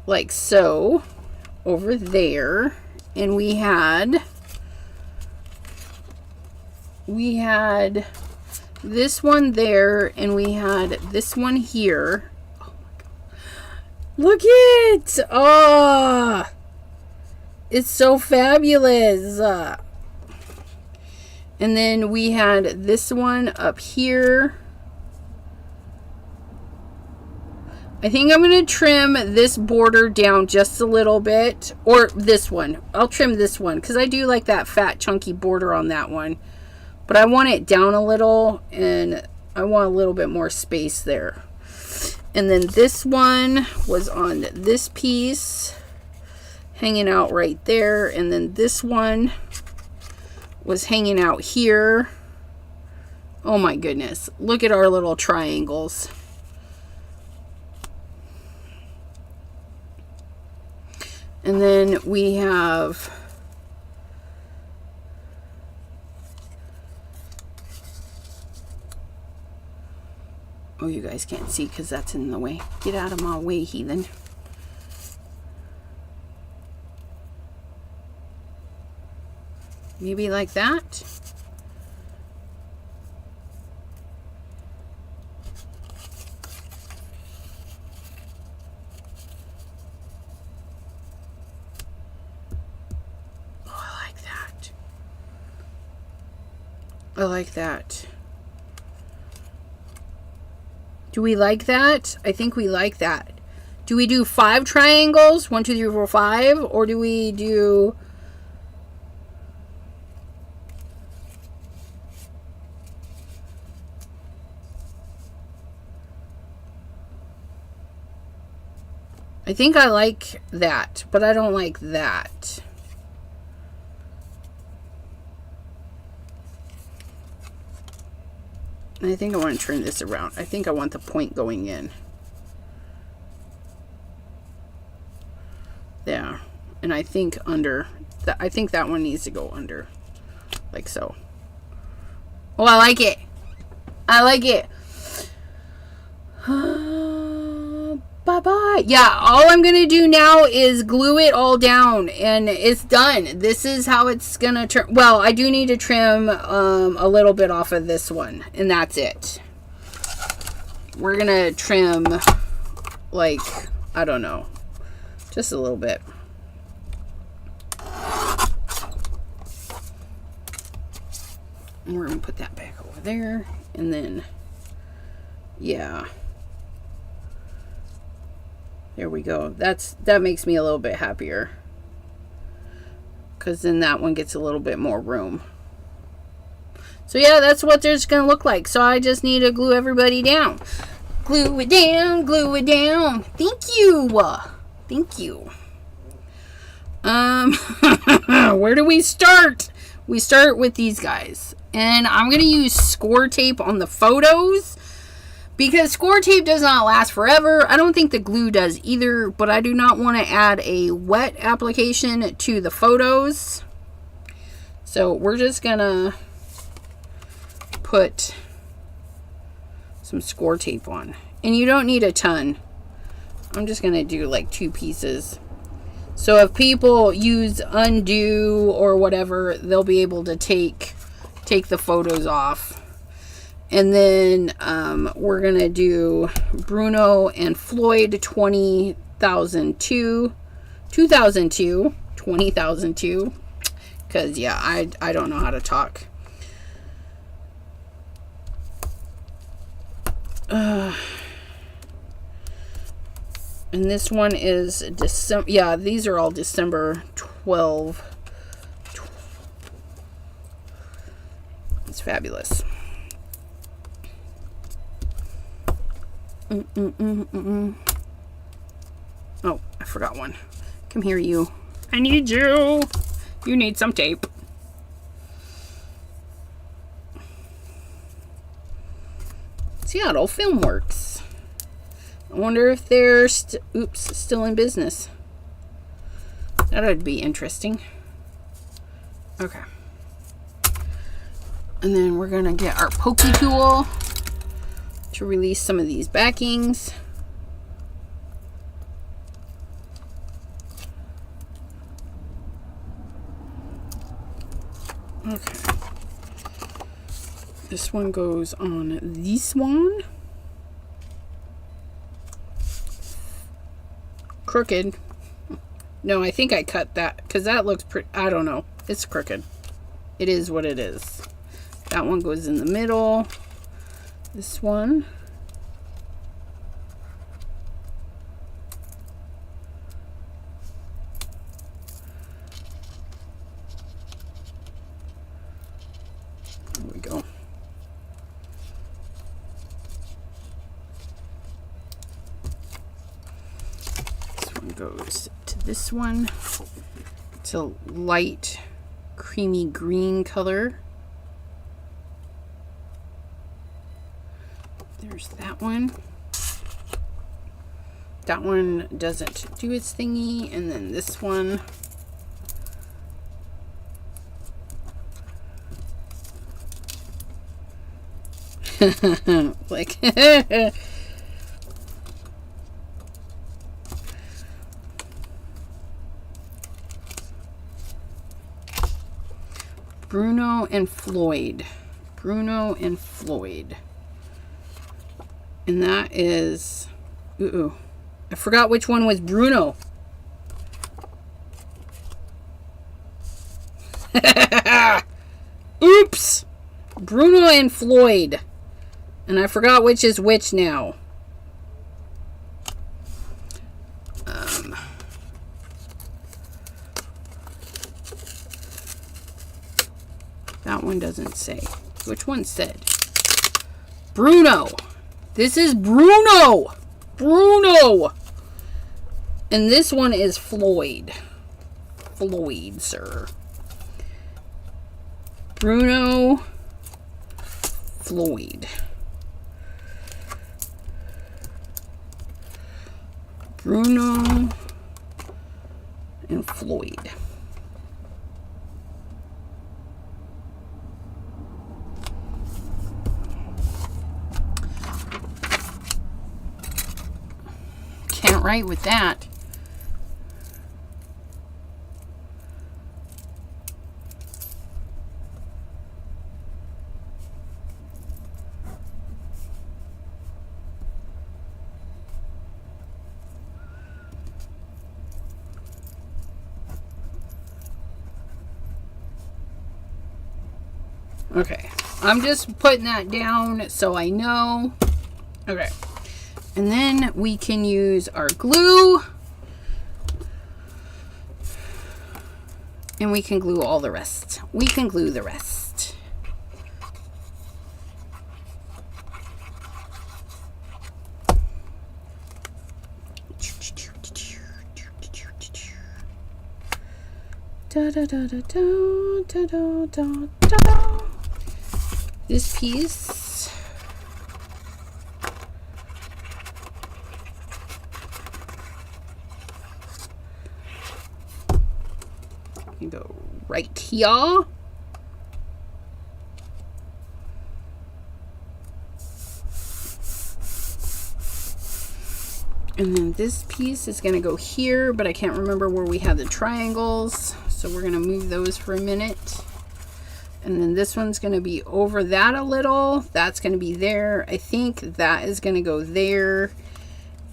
like so, over there. And we had this one there, and we had this one here. Oh my God. Look it! Oh! It's so fabulous. And then we had this one up here. I think I'm going to trim this border down just a little bit. Or this one. I'll trim this one because I do like that fat chunky border on that one. But I want it down a little and I want a little bit more space there. And then this one was on this piece, hanging out right there. And then this one was hanging out here. Oh my goodness. Look at our little triangles. And then we have oh, you guys can't see because that's in the way. Get out of my way, heathen. Maybe like that. I like that. Do we like that? I think we like that. Do we do 5 triangles? 1, 2, 3, 4, 5? Or do we do... I think I like that, but I don't like that. And I think I want to turn this around. I think I want the point going in. There. And I think under. I think that one needs to go under. Like so. Oh, I like it. I like it. Bye-bye. Yeah, all I'm going to do now is glue it all down. And it's done. This is how it's going to turn. Well, I do need to trim a little bit off of this one. And that's it. We're going to trim, like, I don't know. Just a little bit. And we're going to put that back over there. And then, yeah. There we go. That makes me a little bit happier. Because then that one gets a little bit more room. So yeah, that's what there's going to look like. So I just need to glue everybody down. Glue it down, glue it down. Thank you. Thank you. Where do we start? We start with these guys. And I'm going to use score tape on the photos. Because score tape does not last forever. I don't think the glue does either. But I do not want to add a wet application to the photos. So we're just going to put some score tape on. And you don't need a ton. I'm just going to do like 2 pieces. So if people use undo or whatever, they'll be able to take the photos off. And then we're going to do Bruno and Floyd 2002. Because, yeah, I don't know how to talk. And this one is December. Yeah, these are all December 12. It's fabulous. Oh, I forgot one. Come here, you. I need you. You need some tape. Seattle Film Works. I wonder if they're still in business. That would be interesting. Okay. And then we're going to get our pokey tool to release some of these backings. Okay. This one goes on this one. Crooked. No, I think I cut that because that looks pretty, I don't know. It's crooked. It is what it is. That one goes in the middle. This one. There we go. This one goes to this one. It's a light creamy green color. There's that one. That one doesn't do its thingy. And then this one. Like Bruno and Floyd. Bruno and Floyd. And that is... Ooh. I forgot which one was Bruno. Oops! Bruno and Floyd. And I forgot which is which now. That one doesn't say. Which one said? Bruno. This is Bruno. Bruno. And this one is Floyd. Floyd, sir. Bruno. Floyd. Bruno and Floyd. Can't write with that. Okay, I'm just putting that down so I know. Okay, and then we can use our glue. And we can glue all the rest. We can glue the rest. Da da da da da da da da da. This piece can go right here. And then this piece is going to go here, but I can't remember where we have the triangles. So we're going to move those for a minute. And then this one's going to be over that a little. That's going to be there. I think that is going to go there.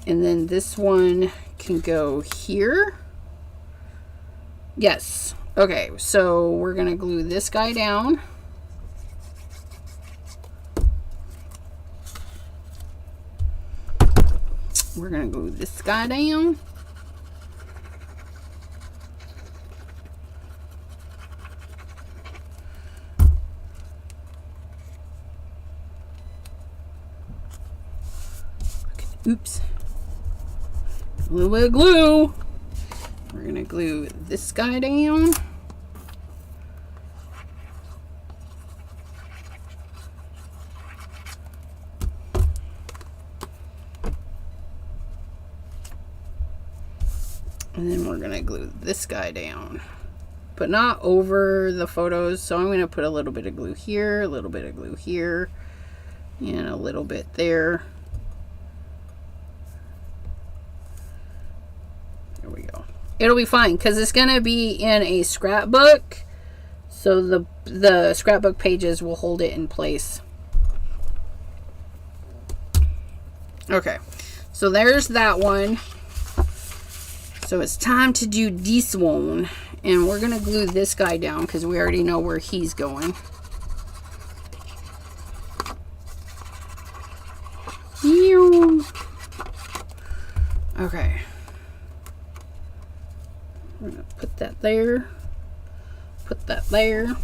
And then this one can go here. Yes. Okay, so we're going to glue this guy down. We're going to glue this guy down. Oops. A little bit of glue. We're going to glue this guy down. And then we're going to glue this guy down. But not over the photos. So I'm going to put a little bit of glue here, a little bit of glue here, and a little bit there. There we go. It'll be fine because it's going to be in a scrapbook. So the scrapbook pages will hold it in place. Okay. So there's that one. So it's time to do this one. And we're going to glue this guy down because we already know where he's going. Okay. We're going to put that there. Put that there.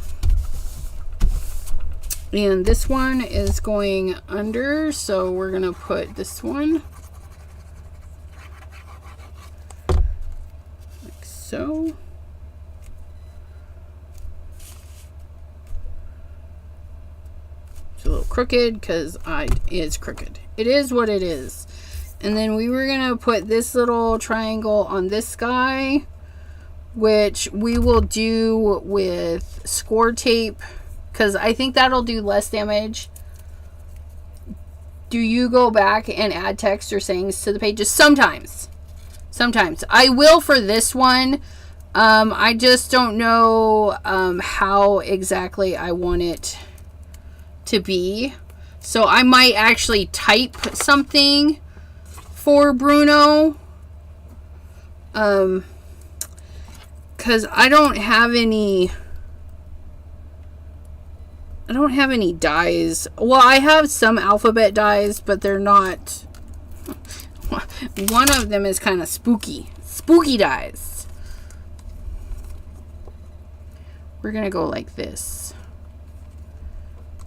And this one is going under, so we're going to put this one like so. It's a little crooked because it's crooked. It is what it is. And then we were going to put this little triangle on this guy, which we will do with score tape because I think that'll do less damage. Do you go back and add text or sayings to the pages? Sometimes. Sometimes. I will for this one. I just don't know how exactly I want it to be. So I might actually type something for Bruno. Because I don't have any dies. Well, I have some alphabet dies, but they're not. One of them is kind of spooky. Spooky dies. We're going to go like this,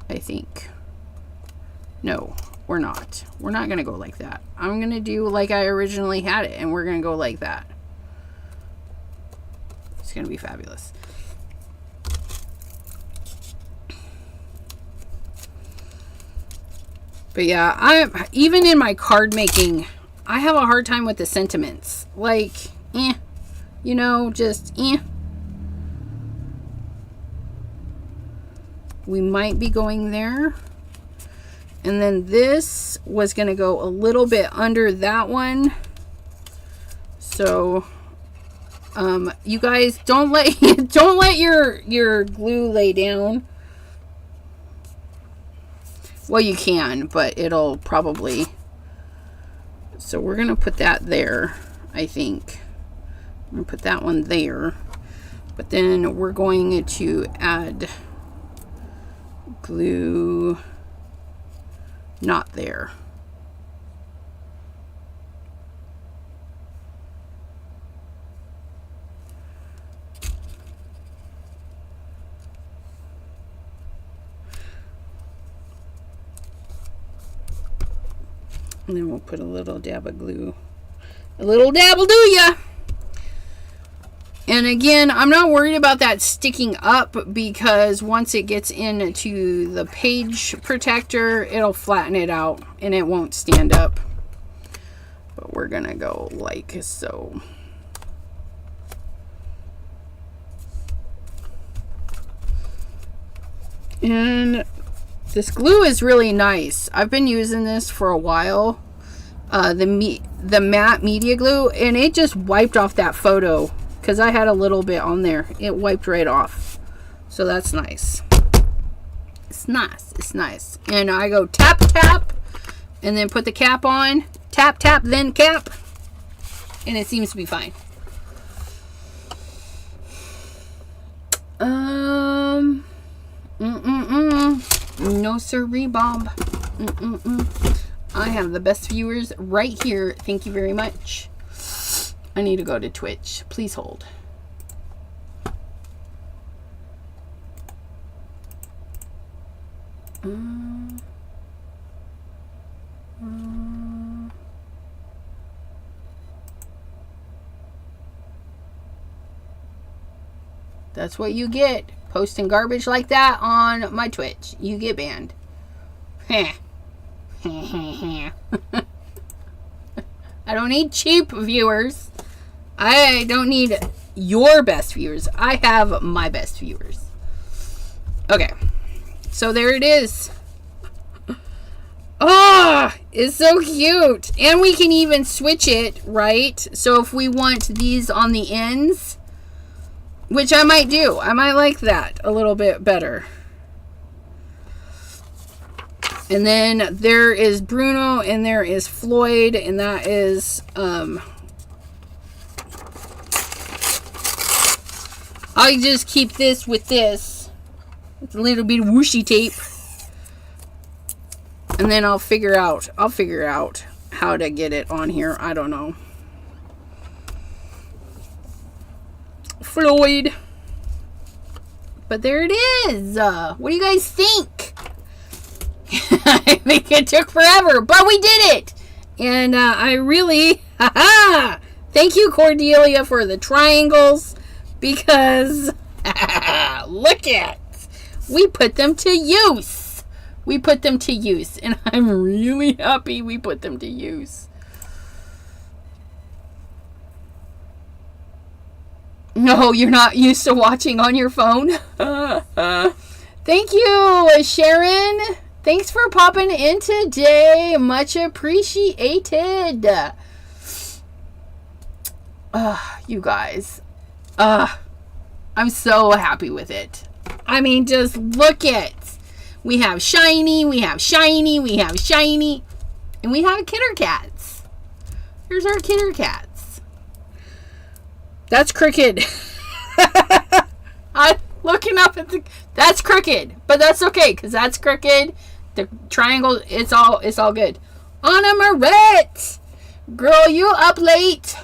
I think. No, we're not. We're not going to go like that. I'm going to do like I originally had it, and we're going to go like that. It's going to be fabulous. But yeah, even in my card making, I have a hard time with the sentiments. Like, you know, just We might be going there. And then this was going to go a little bit under that one. So, you guys don't let your glue lay down. Well, you can, but it'll probably... So we're going to put that there, I think. I'm going to put that one there. But then we're going to add glue not there. And then we'll put a little dab of glue. A little dab will do ya! And again, I'm not worried about that sticking up because once it gets into the page protector, it'll flatten it out and it won't stand up. But we're gonna go like so. And this glue is really nice. I've been using this for a while. The matte media glue, and it just wiped off that photo because I had a little bit on there. It wiped right off. So that's nice. It's nice. It's nice. And I go tap, tap, and then put the cap on. Tap, tap, then cap. And it seems to be fine. No sirree, Bob. I have the best viewers right here. Thank you very much. I need to go to Twitch. Please hold. That's what you get. Posting garbage like that on my Twitch. You get banned. Heh. I don't need cheap viewers. I don't need your best viewers. I have my best viewers. Okay. So there it is. Oh, it's so cute. And we can even switch it, right? So if we want these on the ends, which I might do. I might like that a little bit better. And then there is Bruno and there is Floyd, and that is I'll just keep this with a little bit of whooshy tape. And then I'll figure out how to get it on here. I don't know. Floyd. But there it is. What do you guys think? I think it took forever, but we did it. And I really, thank you, Cordelia, for the triangles, because look at, we put them to use. We put them to use, and I'm really happy we put them to use. No, you're not used to watching on your phone. Thank you, Sharon. Thanks for popping in today. Much appreciated. You guys. I'm so happy with it. I mean, just look at. We have shiny, we have shiny, we have shiny, and we have Kitter Cats. Here's our Kitter Cats. That's crooked. I'm looking up at that's crooked, but that's okay, because that's crooked. The triangle, it's all good. Anna Marette, girl, you up late.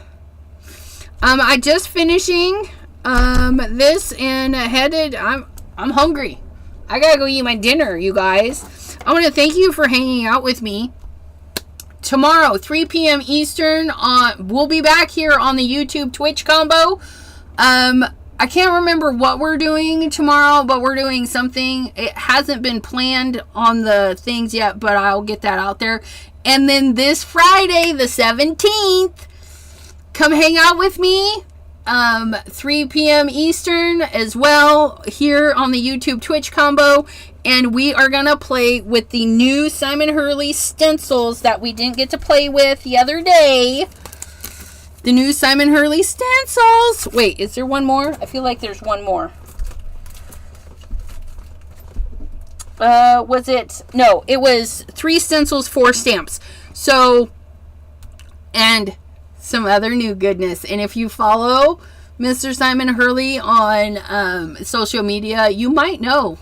I just finishing this and headed. I'm hungry. I gotta go eat my dinner, you guys. I want to thank you for hanging out with me. Tomorrow, 3 p.m. Eastern, we'll be back here on the YouTube Twitch combo. I can't remember what we're doing tomorrow, but we're doing something. It hasn't been planned on the things yet, but I'll get that out there. And then this Friday, the 17th, come hang out with me. 3 p.m. Eastern as well here on the YouTube Twitch combo. And we are going to play with the new Simon Hurley stencils that we didn't get to play with the other day. The new Simon Hurley stencils. Wait, is there one more? I feel like there's one more. Was it? No, it was 3 stencils, 4 stamps. So, and some other new goodness. And if you follow Mr. Simon Hurley on social media, you might know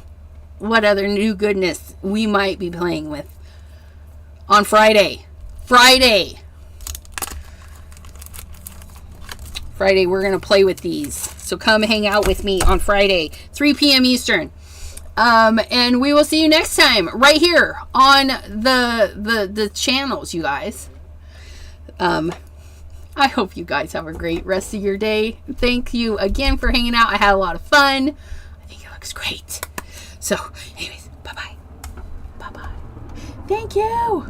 what other new goodness we might be playing with on Friday. Friday, we're going to play with these. So come hang out with me on Friday, 3 p.m. Eastern. And we will see you next time right here on the channels, you guys. I hope you guys have a great rest of your day. Thank you again for hanging out. I had a lot of fun. I think it looks great. So, anyways, bye-bye. Bye-bye. Thank you.